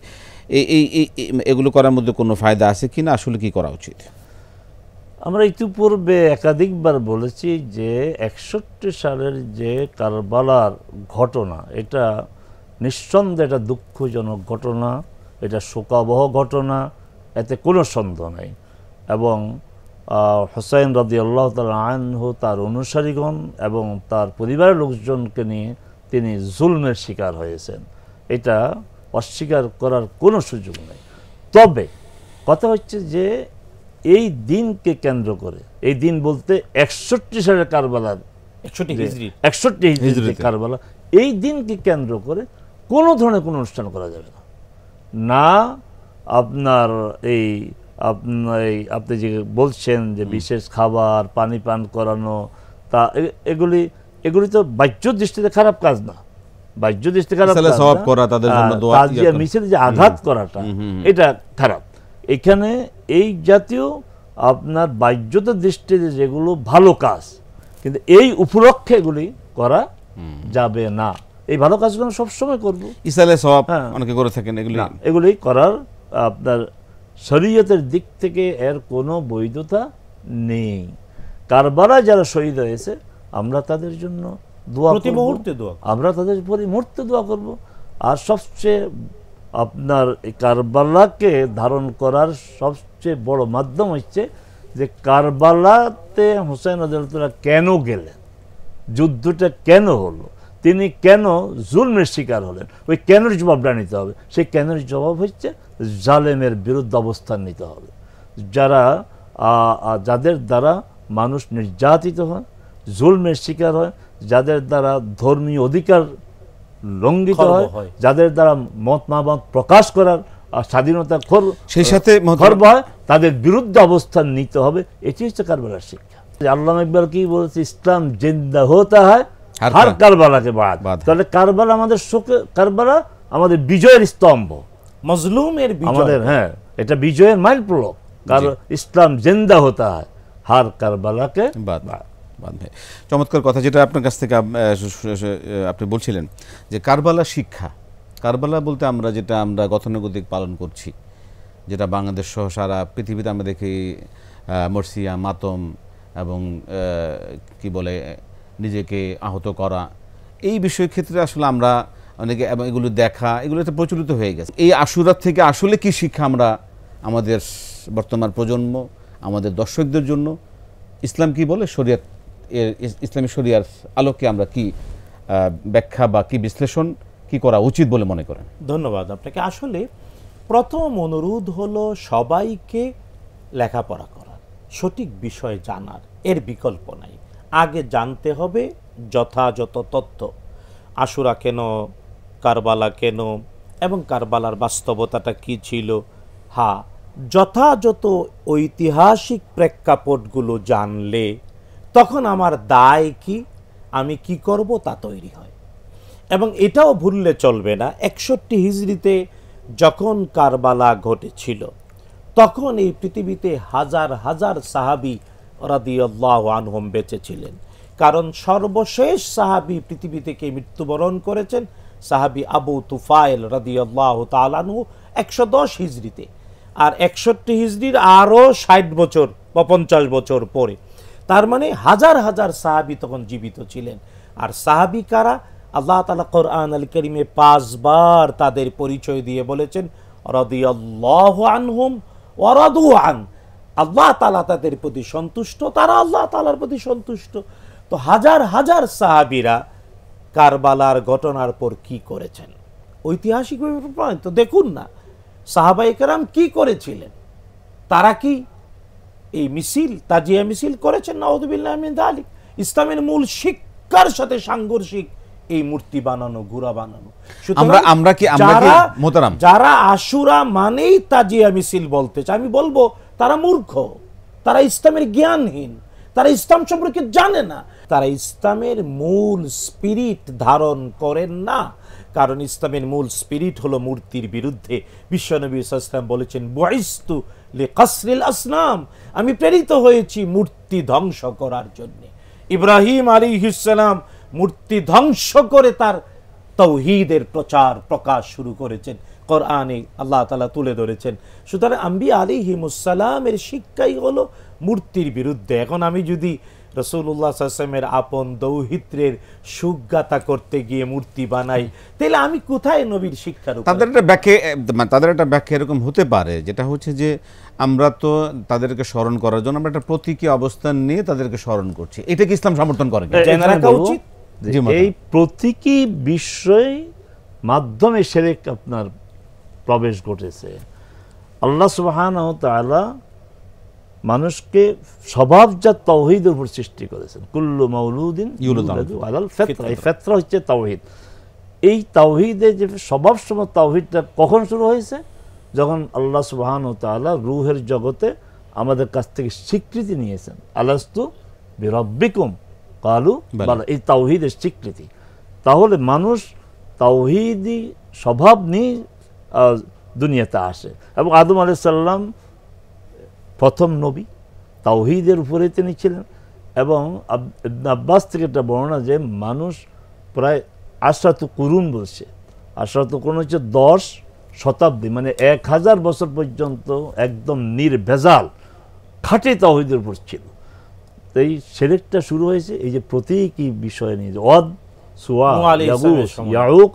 এগুলো করার মধ্যে কোনো ফায়দা আছে কিনা, আসলে কি করা উচিত? আমরা ইতিপূর্বে একাধিকবার বলেছি যে 61 সালের যে কারবালার ঘটনা, এটা নিঃসন্দেহে এটা দুঃখজনক ঘটনা, এটা শোকাবহ ঘটনা, এতে কোনো সন্দেহ নেই। এবং হুসাইন রাদিয়াল্লাহু তাআলা আনহু, তার অনুসারীগণ এবং তার পরিবারের লোকজনকে নিয়ে তিনি জুলমের শিকার হয়েছেন, এটা অস্বীকার করার কোনো সুযোগ নেই। তবে কথা হচ্ছে যে এই দিনকে কেন্দ্র করে, এই দিন বলতে 61 সালের কারবালার, 61 হিজরি কারবালা, এই দিনকে কেন্দ্র করে কোনো ধরনের কোনো অনুষ্ঠান করা যাবে না। না আপনার এই আপনি যে বলছেন যে বিশেষ খাবার, পানি পান করানো, তা এগুলি তো বাহ্য দৃষ্টিতে খারাপ কাজ না, বাহ্য দৃষ্টিতে খারাপ কাজ না। তাজিয়া মিছিল যে আঘাত করাটা, এটা খারাপ। এখানে এই জাতীয় আপনার বাহ্যতার দৃষ্টিতে যেগুলো ভালো কাজ, কিন্তু এই উপলক্ষে এগুলি করা যাবে না। এই ভালো কাজগুলো আমরা সবসময় করবো, ইসালে সওয়াব অনেকে করে থাকেন, এগুলি করার আপনার শরীয়তের দিক থেকে এর কোনো বৈধতা নেই। কারবালা যারা শহীদ হয়েছে, আমরা তাদের জন্য দোয়া করব, আমরা তাদের প্রতি মুহূর্তে দোয়া করব। আর সবচেয়ে আপনার এই কারবালাকে ধারণ করার সবচেয়ে বড় মাধ্যম হচ্ছে যে কারবালাতে হুসাইন রাদিয়াল্লাহু কেন গেলেন, যুদ্ধটা কেন হলো, তিনি কেন জুলমের শিকার হলেন, ওই কেনর জবাবটা নিতে হবে। সেই কেনর জবাব হচ্ছে জালেমের বিরুদ্ধে অবস্থান নিতে হবে। যাদের দ্বারা মানুষ নির্যাতিত হয়, জুলমের শিকার হয়, যাদের দ্বারা ধর্মীয় অধিকার লঙ্ঘিত হয়, যাদের দ্বারা মত প্রকাশ করার স্বাধীনতা সেই সাথে খর্ব হয়, তাদের বিরুদ্ধে অবস্থান নিতে হবে। এটি হচ্ছে কারবালার শিক্ষা। আল্লামা ইকবাল কি বলেছে, ইসলাম জিন্দা হতা হয় হার কারবালাকে বাদ। তাহলে কারবালা আমাদের কারবালা আমাদের বিজয়ের স্তম্ভ, মজলুমের আমাদের, হ্যাঁ, এটা বিজয়ের মাইল ফলক। কারণ ইসলাম জিন্দা হতা হয় হার কারবালাকে বাদ। চমৎকার কথা, যেটা আপনার কাছ থেকে আপনি বলছিলেন যে কারবালা শিক্ষা। কারবালা বলতে আমরা যেটা আমরা গতানুগতিক পালন করছি, যেটা বাংলাদেশ সহ সারা পৃথিবীতে আমরা দেখি মরসিয়া, মাতম এবং কি বলে নিজেকে আহত করা, এই বিষয়ের ক্ষেত্রে আসলে আমরা অনেকে এবং এগুলো দেখা, এগুলো তো প্রচলিত হয়ে গেছে। এই আশুরার থেকে আসলে কি শিক্ষা আমরা আমাদের বর্তমান প্রজন্ম, আমাদের দর্শকদের জন্য ইসলাম কি বলে, শরিয়ত, ইসলামী শরিয়ার আলোকে আমরা কি ব্যাখ্যা বা কি বিশ্লেষণ কি করা উচিত বলে মনে করেন? ধন্যবাদ আপনাকে। আসলে প্রথম অনুরোধ হলো সবাইকে লেখাপড়া করার, সঠিক বিষয় জানার, এর বিকল্প নাই। আগে জানতে হবে যথাযথ তথ্য, আশুরা কেন, কারবালা কেন, এবং কারবালার বাস্তবতাটা কি ছিল। হ্যাঁ, যথাযথ ঐতিহাসিক প্রেক্ষাপটগুলো জানলে তখন আমার দায় কি, আমি কি করব তা তৈরি হয়। এবং এটাও ভুললে চলবে না, 61 হিজরিতে যখন কারবালা ঘটেছিল, তখন এই পৃথিবীতে হাজার হাজার সাহাবী রাদিয়াল্লাহু আনহুম বেঁচে ছিলেন। কারণ সর্বশেষ সাহাবী পৃথিবী থেকে মৃত্যুবরণ করেছেন সাহাবী আবু তুফাইল রাদিয়াল্লাহু তাআলা আনহু 110 হিজরিতে, আর 61 হিজরির আরও 60 বছর বা 50 বছর পরে। তার মানে হাজার হাজার সাহাবী তখন জীবিত ছিলেন। আর সাহাবী কারা? আল্লাহ তাআলা কোরআন আল কারীমে 5 বার তাদের পরিচয় দিয়ে বলেছেন রাদিয়াল্লাহু আনহুম ওয়া রাদু আন। আল্লাহ তাআলা তাদের প্রতি সন্তুষ্ট, তারা আল্লাহ তাআলার প্রতি সন্তুষ্ট। তো হাজার হাজার সাহাবীরা কারবালার ঘটনার পর কি করেছেন ঐতিহাসিকভাবে প্রমাণিত। দেখুন না সাহাবায়ে কেরাম কি করেছিলেন। তারা কি এই মিছিল, তাজিয়া মিছিল করেছেন? নাউযুবিল্লাহি মিন যালিক। ইসলামের মূল শিক্ষার সাথে সাংঘর্ষিক এই মূর্তি বানানো, ঘোড়া বানানো। আমরা কি মোহতারাম, যারা আশুরা মানেই তাজিয়া মিছিল বলতে চায়, আমি বলবো তারা মূর্খ, তারা ইসলামের জ্ঞানহীন, তারা ইসলাম সম্পর্কে জানে না, তারা ইসলামের মূল স্পিরিট ধারণ করেন না। কারণ ইসলামের মূল স্পিরিট হলো মূর্তির বিরুদ্ধে। বিশ্বনবী সাল্লাল্লাহু আলাইহি ওয়াসাল্লাম বলেছেন বুইস্তু লিকাসরিল আসনাম, আমি প্রেরিত হয়েছি মূর্তি ধ্বংস করার জন্য। ইব্রাহিম আলাইহিস সালাম মূর্তি ধ্বংস করে তার তাওহীদের প্রচার প্রকাশ শুরু করেছেন, কোরআনে আল্লাহ তাআলা তুলে ধরেছেন। সুতরাং আম্বিয়া আলাইহিমুস সালামের শিক্ষাই হলো মূর্তির বিরুদ্ধে। এখন আমি যদি রাসূলুল্লাহ সাল্লাল্লাহু আলাইহি ওয়াসাল্লামের আপন দৌহিত্রের সুগাতা করতে গিয়ে মূর্তি বানাই, তাহলে আমি কোথায় নবীর শিক্ষার উপর? তাদের একটা ব্যাখ্যা এরকম হতে পারে, যেটা হচ্ছে যে আমরা তো তাদেরকে স্মরণ করার জন্য আমরা একটা প্রতীকী অবস্থান নিয়ে তাদেরকে স্মরণ করছি। এটা কি ইসলাম সমর্থন করে? এই প্রতীকী বিষয় মাধ্যমে শিরক আপনার প্রবেশ ঘটেছে। আল্লাহ সুবহানাহু ওয়া তাআলা মানুষকে স্বভাবজাত তাওহীদের উপর সৃষ্টি করেছেন। কুল্লু মাউলুদিন ইউলাদু আলাল ফিতরা, এই ফিতরা হচ্ছে তাওহীদ। এই তাওহীদে যে স্বভাবসম্মত তাওহীদটা কখন শুরু হয়েছে? যখন আল্লাহ সুবহানাহু ওয়া তাআলা রূহের জগতে আমাদের কাছ থেকে স্বীকৃতি নিয়েছেন, আলাস্তু বিরাব্বিকুম ক্বালু বালা, এই তাওহীদের স্বীকৃতি। তাহলে মানুষ তাওহীদি স্বভাব নিয়ে দুনিয়াতে আসে, এবং আদম আলাইহিস সালাম প্রথম নবী, তাওহীদের উপরে তিনি ছিলেন। এবং ইবনে আব্বাস থেকে একটা বর্ণনা যে মানুষ প্রায় আশরাতু কুরুন বলছে, আশরাতু কুরুন হচ্ছে 10 শতাব্দী, মানে 1000 বছর পর্যন্ত একদম নির্ভেজাল খাঁটি তাওহীদের উপর ছিল। তো এই শিরকটা শুরু হয়েছে এই যে প্রতীকী বিষয় নিয়ে, ওয়াদ, সুওয়া, ইয়াগুস, ইয়াউক,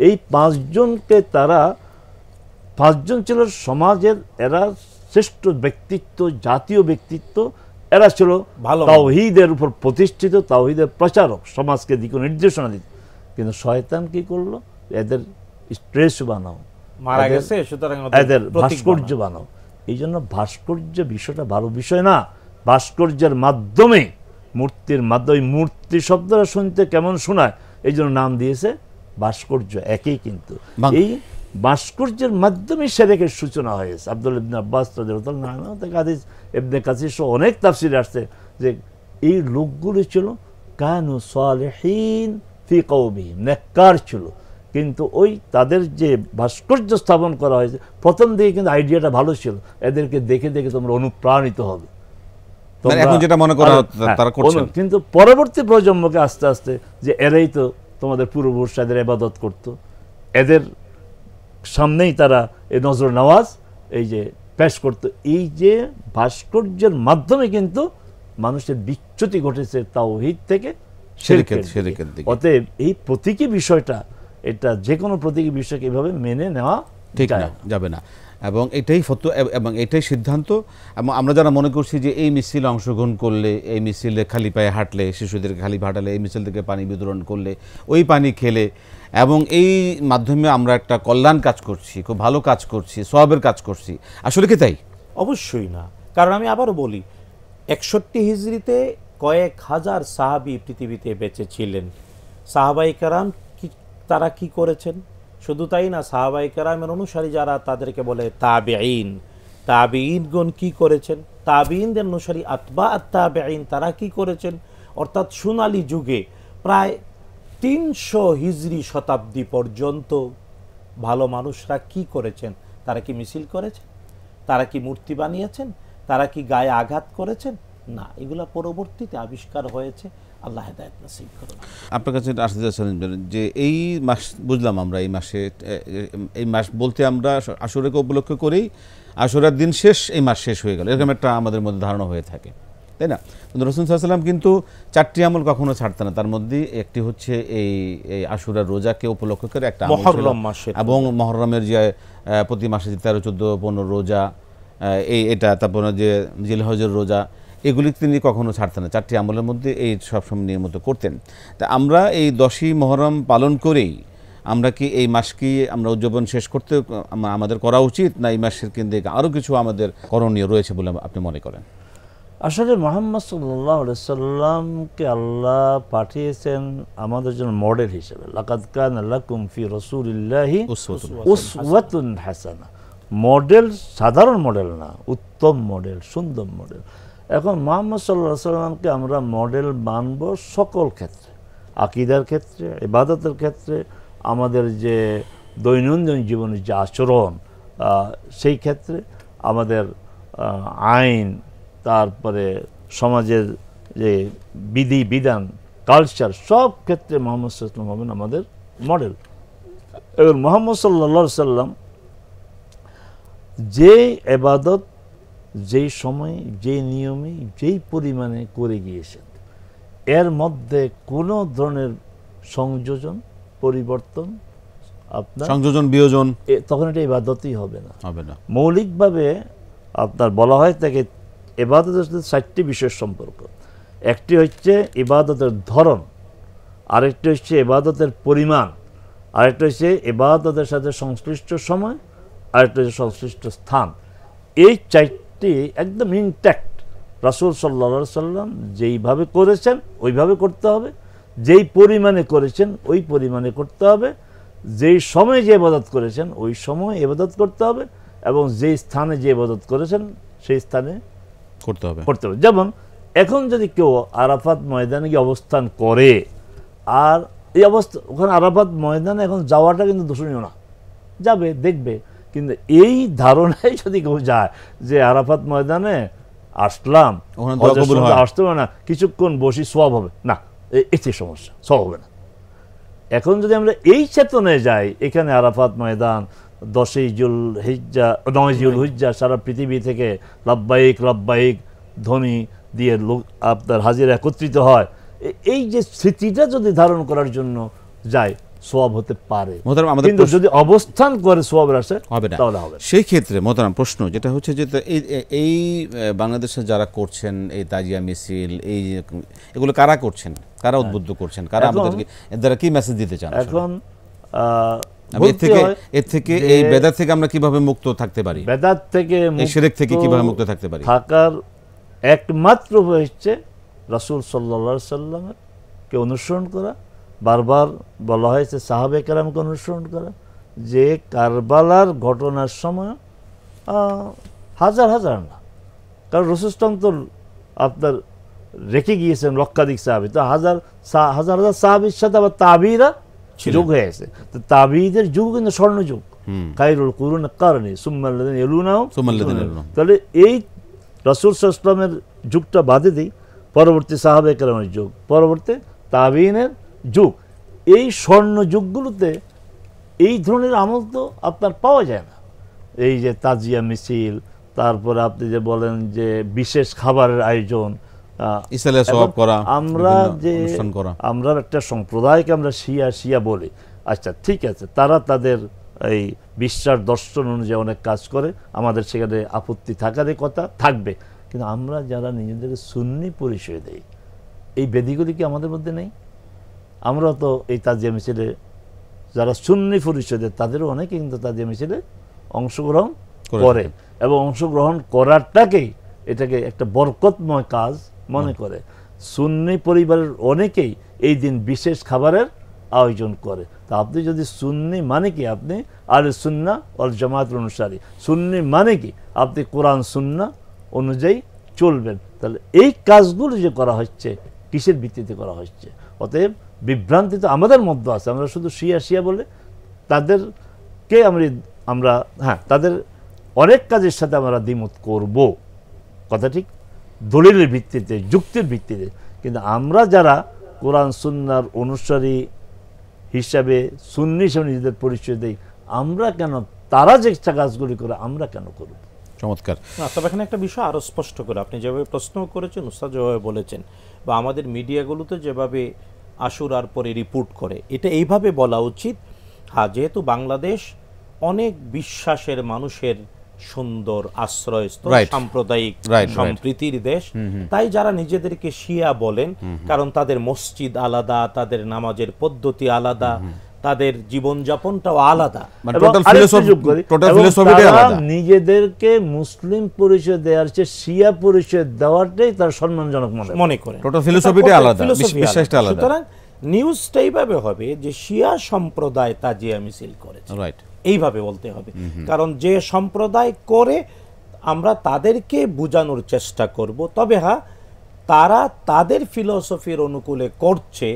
এই 5 জনকে, তারা 5 জন ছিল সমাজের, এরা শ্রেষ্ঠ ব্যক্তিত্ব, জাতীয় ব্যক্তিত্ব, এরা ছিল তাওহীদের উপর প্রতিষ্ঠিত, তাওহীদের প্রচারক, সমাজকে দিক নির্দেশনা দিত। কিন্তু শয়তান কি করলো? এদের স্ট্রেস বানাও, মারা গেছে, সুতরাং এদের ভাস্কর্য বানাও। এই জন্য ভাস্কর্য বিষয়টা ভালো বিষয় না। ভাস্কর্যের মাধ্যমে, মূর্তির মাধ্যমে, মূর্তি শব্দটা শুনতে কেমন শোনায়, এই জন্য নাম দিয়েছে ভাস্কর্য, একই। কিন্তু এই ভাস্কর্যের মাধ্যমে শিরকের সূচনা হয়েছে। আব্দুল্লাহ ইবনে আব্বাস রাদিয়াল্লাহু আনহু থেকে হাদিস, ইবনে কাসির সহ অনেক তাফসীরে আসছে যে এই লোকগুলো ছিল কানু সালিহিন ফি কওমিহিম, নেককার ছিল, কিন্তু ওই তাদের যে ভাস্কর্য স্থাপন করা হয়েছে প্রথম দিকে কিন্তু আইডিয়াটা ভালো ছিল, এদেরকে দেখে দেখে তোমরা অনুপ্রাণিত হবে, এখন যেটা মনে করা তারা করছেন। কিন্তু পরবর্তী প্রজন্মকে আস্তে আস্তে যে এরাই তো তোমাদের পূর্বপুরুষদের ইবাদত করত, এদের সামনেই তারা এই নজর নওয়াজ এই যে পেশ করত, এই যে ভাস্কর্যের মাধ্যমে কিন্তু মানুষের বিচ্যুতি ঘটেছে তাওহীদ থেকে শিরকের দিকে। অতএব এই প্রতীকী বিষয়টা, এটা যে কোনো প্রতীকী বিষয়কে এভাবে মেনে নেওয়া ঠিক যাবে না, এবং এটাই ফতোয়া এবং এটাই সিদ্ধান্ত। এবং আমরা যারা মনে করছি যে এই মিছিলে অংশগ্রহণ করলে, এই মিছিলে খালি পায়ে হাঁটলে, শিশুদেরকে খালি হাঁটালে, এই মিছিল থেকে পানি বিতরণ করলে, ওই পানি খেলে, এবং এই মাধ্যমে আমরা একটা কল্যাণ কাজ করছি, খুব ভালো কাজ করছি, সওয়াবের কাজ করছি, আসলে কি তাই? অবশ্যই না। কারণ আমি আবারও বলি, 61 হিজরিতে কয়েক হাজার সাহাবী পৃথিবীতে বেঁচে ছিলেন। সাহাবায়ে কেরাম তারা কি করেছেন? শুধু তাই না, সাহাবায়ে কেরামের অনুসারী যারা, তাদেরকে বলে তাবেঈন, তাবেঈনগণ কি করেছেন? তাবেঈনদের অনুসারী আতবা আত-তাবেঈন, তারা কি করেছেন? অর্থাৎ সোনালী যুগে প্রায় 300 হিজরি শতাব্দী পর্যন্ত ভালো মানুষরা কি করেছেন? তারা কি মিছিল করেছেন? তারা কি মূর্তি বানিয়েছেন, তারা কি গায়ে আঘাত করেছেন? না, এগুলা পরবর্তীতে আবিষ্কার হয়েছে। আল্লাহ হেদায়েত নসিব করুন। আপনার কাছে আসতে চাচ্ছিলেন যে এই মাস বুঝলাম আমরা এই মাসে, এই মাস বলতে আমরা আশুরাকে উপলক্ষ করেই আশুরার দিন শেষ, এই মাস শেষ হয়ে গেল, এরকম একটা আমাদের মধ্যে ধারণা হয়ে থাকে, তাই না? কিন্তু রাসূল সাল্লাল্লাহু আলাইহি ওয়াসাল্লাম কিন্তু 4টি আমল কখনো ছাড়তেন না। তার মধ্যে একটি হচ্ছে এই আশুরার রোজাকে উপলক্ষ করে একটা আমল ছিল, মুহররম মাসে, এবং মুহররমের যে প্রতি মাসে 13, 14, 15 রোজা, এটা তারপরে যে জিলহজের রোজা, এগুলি তিনি কখনো ছাড়তেন না। 4টি আমলের মধ্যে এই সবসময় নিয়মিত করতেন। তা আমরা এই 10ই মুহররম পালন করেই আমরা কি এই মাসকে আমরা উদযাপন শেষ করতে আমাদের করা উচিত, না এই মাসের কেন্দ্রে আরও কিছু আমাদের করণীয় রয়েছে বলে আপনি মনে করেন? আসলে মুহাম্মদ সাল্লাল্লাহু আলাইহি সাল্লামকে আল্লাহ পাঠিয়েছেন আমাদের জন্য মডেল হিসেবে। লাকাদ কানা লাকুম ফি রাসূলিল্লাহি উসওয়াতুন হাসানা। মডেল সাধারণ মডেল না, উত্তম মডেল, সুন্দর মডেল। এখন মুহাম্মদ সাল্লাল্লাহু আলাইহি সাল্লামকে আমরা মডেল মানব সকল ক্ষেত্রে, আকীদার ক্ষেত্রে, ইবাদতের ক্ষেত্রে, আমাদের যে দৈনন্দিন জীবনের যে আচরণ, সেই ক্ষেত্রে আমাদের আইন, তারপরে সমাজের যে বিধি বিধান, কালচার, সব ক্ষেত্রে মুহাম্মদ সাল্লাল্লাহু আলাইহি সাল্লাম হবেন আমাদের মডেল। এবং মুহাম্মদ সাল্লাল্লাহু আলাইহি সাল্লাম যে ইবাদত, যেই সময়, যেই নিয়মে, যেই পরিমাণে করে গিয়েছেন, এর মধ্যে কোনো ধরনের সংযোজন, পরিবর্তন, আপনার সংযোজন বিয়োজন, তখন এটা ইবাদতই হবে না। মৌলিকভাবে আপনার বলা হয় তাকে ইবাদতের সাথে 4টি বিশেষ সম্পর্ক। একটি হচ্ছে ইবাদতের ধরন, আরেকটি হচ্ছে ইবাদতের পরিমাণ, আরেকটা হচ্ছে ইবাদতের সাথে সংশ্লিষ্ট সময়, আরেকটা হচ্ছে সংশ্লিষ্ট স্থান। এই 4টি একদম ইনট্যাক্ট রাসূল সাল্লাল্লাহু আলাইহি সাল্লাম যেইভাবে করেছেন ওইভাবে করতে হবে, যেই পরিমাণে করেছেন ওই পরিমাণে করতে হবে, যেই সময়ে যে ইবাদত করেছেন ওই সময় ইবাদত করতে হবে, এবং যেই স্থানে যে ইবাদত করেছেন সেই স্থানে করতে হবে। যেমন এখন যদি কেউ আরাফাত ময়দানে গিয়ে অবস্থান করে, আর এই অবস্থা ওখানে আরাফাত ময়দানে এখন যাওয়াটা কিন্তু দূষণীয় না, যাবে দেখবে, কিন্তু এই ধারণায় যদি কেউ যায় যে আরাফাত ময়দানে আসলাম, আসতে হবে না, কিছুক্ষণ বসি সওয়াব হবে, না, এটি সমস্যা, সওয়াব হবে না। এখন যদি আমরা এই চেতনায় যাই, এখানে আরাফাত ময়দান 10ই যুলহিজ্জা, 9ই যুলহিজ্জা সারা পৃথিবী থেকে লাব্বাইক লাব্বাইক ধ্বনি দিয়ে লোক আপনার হাজির একত্রিত হয়, এই যে স্মৃতিটা যদি ধারণ করার জন্য যায়, সওয়াব হতে পারে, কিন্তু যদি অবস্থান করে সওয়াবের আসে হবে না, তাহলে হবে। সেই ক্ষেত্রে মোহতারাম প্রশ্ন যেটা হচ্ছে যে এই বাংলাদেশে যারা করছেন এই তাজিয়া মিছিল, এগুলো কারা করছেন, কারা উদ্বুদ্ধ করছেন, কারা আমাদেরকে এর দ্বারা কি মেসেজ দিতে চান? এখন এর থেকে এই বেদাত থেকে আমরা কিভাবে মুক্ত থাকতে পারি, বেদাত থেকে, এই শিরক থেকে কিভাবে মুক্ত থাকতে পারি? থাকার একমাত্র হচ্ছে রাসূল সাল্লাল্লাহু আলাইহি সাল্লামের কে অনুসরণ করা। বারবার বলা হয়েছে সাহাবে কেরামকে অনুসরণ করা, যে কারবালার ঘটনার সময় হাজার হাজার না, কারণ রাসূল তো আপনার রেখে গিয়েছেন লক্ষাধিক সাহাবী, তো হাজার হাজার সাহাবীর সাথে আবার তাবিরা যুগ হয়ে গেছে। তো তাবিদের যুগ কিন্তু স্বর্ণ যুগ, খায়রুল কুরুন কারনি সুম্মাল্লাযিনা ইয়ালুনাহুম, তাহলে এই রাসূল সাল্লাল্লাহু আলাইহি ওয়াসাল্লামের যুগটা বাদে দিই, পরবর্তী সাহাবে কেরামের যুগ, পরবর্তী তাবিনের যুগ, এই স্বর্ণ যুগগুলোতে এই ধরনের আমল তো আপনার পাওয়া যায় না। এই যে তাজিয়া মিছিল, তারপরে আপনি যে বলেন যে বিশেষ খাবারের আয়োজন, আমরা যে আমরা একটা সম্প্রদায়কে আমরা শিয়া বলি, আচ্ছা ঠিক আছে, তারা তাদের এই বিশ্বাস দর্শন অনুযায়ী অনেক কাজ করে, আমাদের সেখানে আপত্তি থাকারই কথা, থাকবে, কিন্তু আমরা যারা নিজেদেরকে সুন্নি পরিচয় দেই, এই বেদিগুলি কি আমাদের মধ্যে নেই? আমরা তো এই তাজিয়া মিছিলে যারা সুন্নি পরিচয় দেয় তাদেরও অনেকে কিন্তু তাজিয়া মিছিলে অংশগ্রহণ করে, এবং অংশগ্রহণ করাটাকেই এটাকে একটা বরকতময় কাজ মনে করে। সুন্নি পরিবারের অনেকেই এই দিন বিশেষ খাবারের আয়োজন করে। তা আপনি যদি সুন্নি মানে কি, আপনি আহলে সুন্নাহ ওয়াল জামাতের অনুসারী, সুন্নি মানে কি আপনি কোরআন সুন্নাহ অনুযায়ী চলবেন, তাহলে এই কাজগুলো যে করা হচ্ছে কিসের ভিত্তিতে করা হচ্ছে? অতএব বিভ্রান্তি তো আমাদের মধ্যে আছে, আমরা শুধু শিয়া বলে তাদেরকে আমরা তাদের অনেক কাজের সাথে আমরা দ্বিমত করব, কথা ঠিক, দলিলের ভিত্তিতে, যুক্তির ভিত্তিতে। কিন্তু আমরা যারা কোরআন সুন্নাহর অনুসারী হিসাবে, সুন্নি হিসেবে নিজেদের পরিচয় দেই, আমরা কেন তারা যে কাজগুলি করে আমরা কেন করব? চমৎকার। তবে এখানে একটা বিষয় আরও স্পষ্ট করে আপনি যেভাবে প্রশ্ন করেছেন, উস্তাদ যেভাবে বলেছেন, বা আমাদের মিডিয়াগুলোতে যেভাবে আশুরার পরে রিপোর্ট করে, এটা এইভাবে বলা উচিত, হ্যাঁ, যেহেতু বাংলাদেশ অনেক বিশ্বাসের মানুষের সুন্দর আশ্রয়স্থল, সাম্প্রদায়িক সম্প্রীতির দেশ, তাই যারা নিজেদেরকে শিয়া বলেন, কারণ তাদের মসজিদ আলাদা, তাদের নামাজের পদ্ধতি আলাদা, তাদের জীবনযাপনটাও আলাদা, নিজেদেরকে মুসলিম পরিচয় দেওয়ার চেয়ে শিয়া পরিচয় দেওয়াটাই তার সম্মানজনক মনে করে। সুতরাং নিউজটা এইভাবে হবে যে শিয়া সম্প্রদায় তাজিয়া মিছিল করেছে, এইভাবে বলতে হবে। কারণ যে সম্প্রদায় করে আমরা তাদেরকে বোঝানোর চেষ্টা করব, তবে হ্যাঁ, তারা তাদের ফিলোসফির অনুকূলে করছে,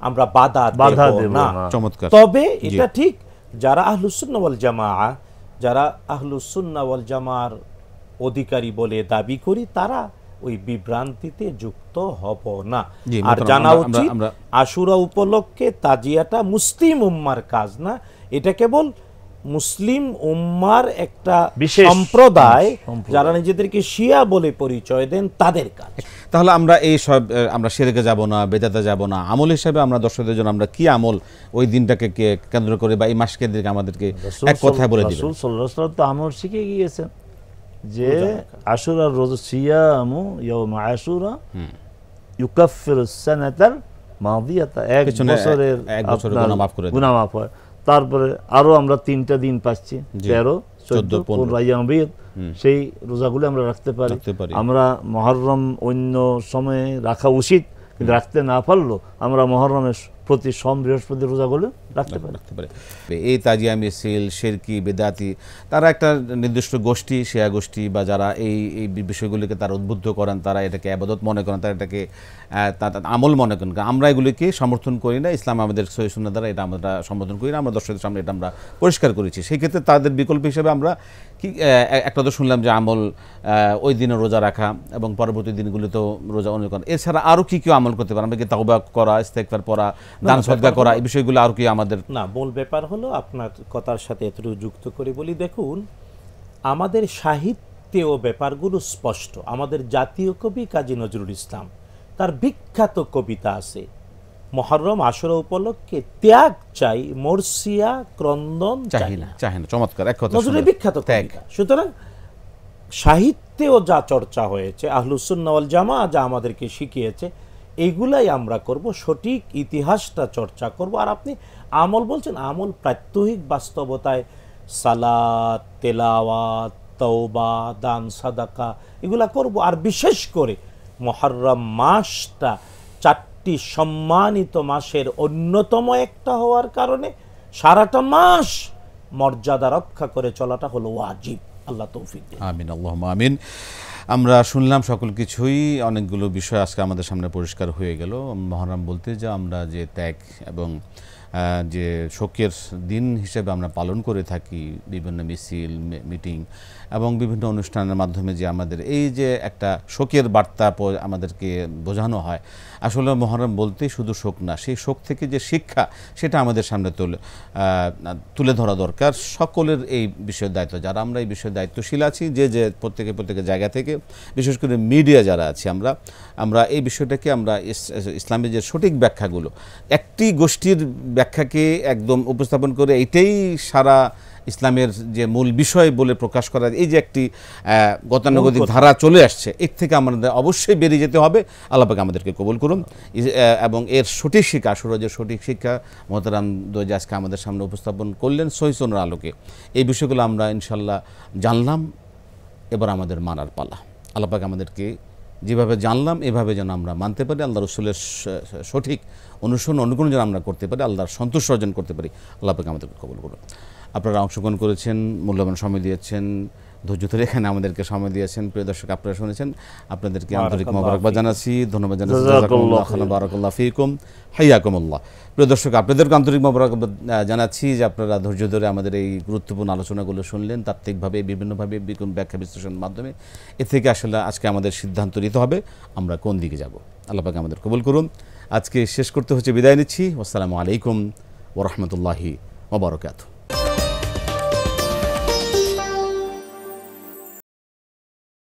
আমরা বাধা দেব না। তবে এটা ঠিক, যারা আহলুস সুন্নাহ ওয়াল জামাআহ, যারা আহলুস সুন্নাহ ওয়াল জামাআর অধিকারী বলে দাবি করি, তারা ওই বিভ্রান্তিতে যুক্ত হব না। আর জানা উচিত, আশুরা উপলক্ষে তাজিয়াটা মুসলিম উম্মার কাজ না, এটা কেবল মুসলিম উম্মার একটা সম্প্রদায় যারা নিজেদেরকে শিয়া বলে পরিচয় দেন তাদের কাজ। তাহলে আমরা এই সব, আমরা শিরকে যাব না, বেদাতে যাব না, আমল হিসাবে আমরা দর্শকদের জন্য আমরা কি আমল ওই দিনটাকে কেন্দ্র করে বা এই মাসকে দিকে আমাদেরকে এক কথায় বলে দিবেন? রাসূল সাল্লাল্লাহু আলাইহি ওয়াসাল্লাম তো আমল শিখে গিয়েছেন যে আশুরার রোজ সিয়ামু ইয়াউমা আশুরা ইউকাফিরুস সানাতাল মাদিয়াতা, এক বছরের গুনাহ মাফ হয়। তারপরে আরো আমরা 3টা দিন পাচ্ছি, 13, 14, 15 সেই রোজাগুলো আমরা রাখতে পারি। আমরা মুহররম অন্য সময়ে রাখা উচিত, কিন্তু রাখতে না পারলেও আমরা মুহররমের প্রতি সোম বৃহস্পতি রোজাগুলো রাখতে পারি। এই তাজিয়া মিছিল, শিরকি, বেদাতি, তারা একটা নির্দিষ্ট গোষ্ঠী, শিয়া গোষ্ঠী, বা যারা এই বিষয়গুলিকে তারা উদ্বুদ্ধ করেন, তারা এটাকে ইবাদত মনে করেন, তারা এটাকে আমল মনে করেন। আমরা এগুলিকে সমর্থন করি না, ইসলাম আমাদের সহিহ সুন্নাহ দ্বারা এটা আমরা সমর্থন করি না, আমরা দর্শকদের সামনে এটা আমরা পরিষ্কার করেছি। সেই ক্ষেত্রে তাদের বিকল্প হিসেবে আমরা কি একটা তো শুনলাম যে আমল ওই দিনে রোজা রাখা এবং পরবর্তী দিনগুলিতেও রোজা অনুযায়ী করা, এছাড়া আরও কি আমল করতে পারে? আমরা কি তাওবা করা, ইস্তেগফার পড়া, দান সদকা করা, এই বিষয়গুলো আর কি আমাদের? না, মূল ব্যাপার হলো, আপনার কথার সাথে এতটুকু যুক্ত করে বলি, দেখুন আমাদের সাহিত্যেও ব্যাপারগুলো স্পষ্ট। আমাদের জাতীয় কবি কাজী নজরুল ইসলাম, তার বিখ্যাত কবিতা আছে, মুহররম আশুরা উপলক্ষে ত্যাগ চাই মরসিয়া ক্রন্দন চাই না। চমৎকার এক কথা, নজরুলের বিখ্যাত কবিতা। সুতরাং সাহিত্যেও যা চর্চা হয়েছে, আহলুস সুন্নাহ ওয়াল জামাআহ যা আমাদেরকে শিখিয়েছে, এইগুলাই আমরা করব, সঠিক ইতিহাসটা চর্চা করব। আর আপনি আমল বলছেন, আমল প্রাত্যহিক বাস্তবতায় সালাত, তেলাওয়াত, তওবা, দান সাদাকা এগুলা করব। আর বিশেষ করে মুহররম মাসটা 4টি সম্মানিত মাসের অন্যতম একটা হওয়ার কারণে সারাটা মাস মর্যাদা রক্ষা করে চলাটা হলো ওয়াজিব। আল্লাহ তৌফিক দিন। আমিন, আল্লাহুম্মা আমিন। আমরা শুনলাম সকল কিছুই, অনেকগুলো বিষয় আজকে আমাদের সামনে পরিষ্কার হয়ে গেল। মুহররম বলতে যা আমরা যে ত্যাগ এবং যে শোকের দিন হিসেবে আমরা পালন করে থাকি, বিভিন্ন মিছিল, মিটিং এবং বিভিন্ন অনুষ্ঠানের মাধ্যমে যে আমাদের এই যে একটা শোকের বার্তা আমাদেরকে বোঝানো হয়, আসলে মুহররম বলতে শুধু শোক না, সেই শোক থেকে যে শিক্ষা সেটা আমাদের সামনে তুলে ধরা দরকার। সকলের এই বিষয়ের দায়িত্ব, যারা আমরা এই বিষয়ে দায়িত্বশীল আছি, যে প্রত্যেকের জায়গা থেকে, বিশেষ করে মিডিয়া যারা আছি, আমরা এই বিষয়টাকে আমরা ইসলামের যে সঠিক ব্যাখ্যাগুলো, একটি গোষ্ঠীর ব্যাখ্যাকে একদম উপস্থাপন করে এইটাই সারা ইসলামের যে মূল বিষয় বলে প্রকাশ করা, এই যে একটি গতানুগতিক ধারা চলে আসছে, এর থেকে আমাদের অবশ্যই বেরিয়ে যেতে হবে। আল্লাহ পাক আমাদেরকে কবুল করুন এবং এর সঠিক শিক্ষা, আসলে যে সঠিক শিক্ষা মোহতারাম দোয়েজ আজকে আমাদের সামনে উপস্থাপন করলেন সহিহ সুন্নাহর আলোকে, এই বিষয়গুলো আমরা ইনশাল্লাহ জানলাম। এবার আমাদের মানার পালা। আল্লাহ পাক আমাদেরকে যেভাবে জানলাম এভাবে যেন আমরা মানতে পারি, আল্লাহ রসুলের সঠিক অনুকরণ যেন আমরা করতে পারি, আল্লাহর সন্তুষ্ট অর্জন করতে পারি। আল্লাহ পাক আমাদেরকে কবুল করুন। আপনারা অংশগ্রহণ করেছেন, মূল্যবান সময় দিয়েছেন, ধৈর্য ধরে এখানে আমাদেরকে সময় দিয়েছেন। প্রিয় দর্শক, আপনারা শুনেছেন, আপনাদেরকে আন্তরিক বারাকাল্লাহু মোবারকবাদ ফিক। জানাচ্ছি, ধন্যবাদ জানাচ্ছি। জাযাকাল্লাহু জাযাকাল্লাহু খাইরান। খাইরান, বারাকাল্লাহু ফিকুম, হাইয়াকুমুল্লাহ। প্রিয় দর্শক, আপনাদেরকে আন্তরিক মোবারকবাদ জানাচ্ছি যে আপনারা ধৈর্য ধরে আমাদের এই গুরুত্বপূর্ণ আলোচনাগুলো শুনলেন, তাত্ত্বিকভাবে, বিভিন্নভাবে, ব্যাখ্যা বিশ্লেষণের মাধ্যমে। এ থেকে আসলে আজকে আমাদের সিদ্ধান্ত নিতে হবে আমরা কোন দিকে যাব। আল্লাহ পাক আমাদের কবুল করুন। আজকে শেষ করতে হচ্ছে, বিদায় নিচ্ছি। আসসালামু আলাইকুম ওয়া রাহমাতুল্লাহি ওয়া বারাকাতুহু।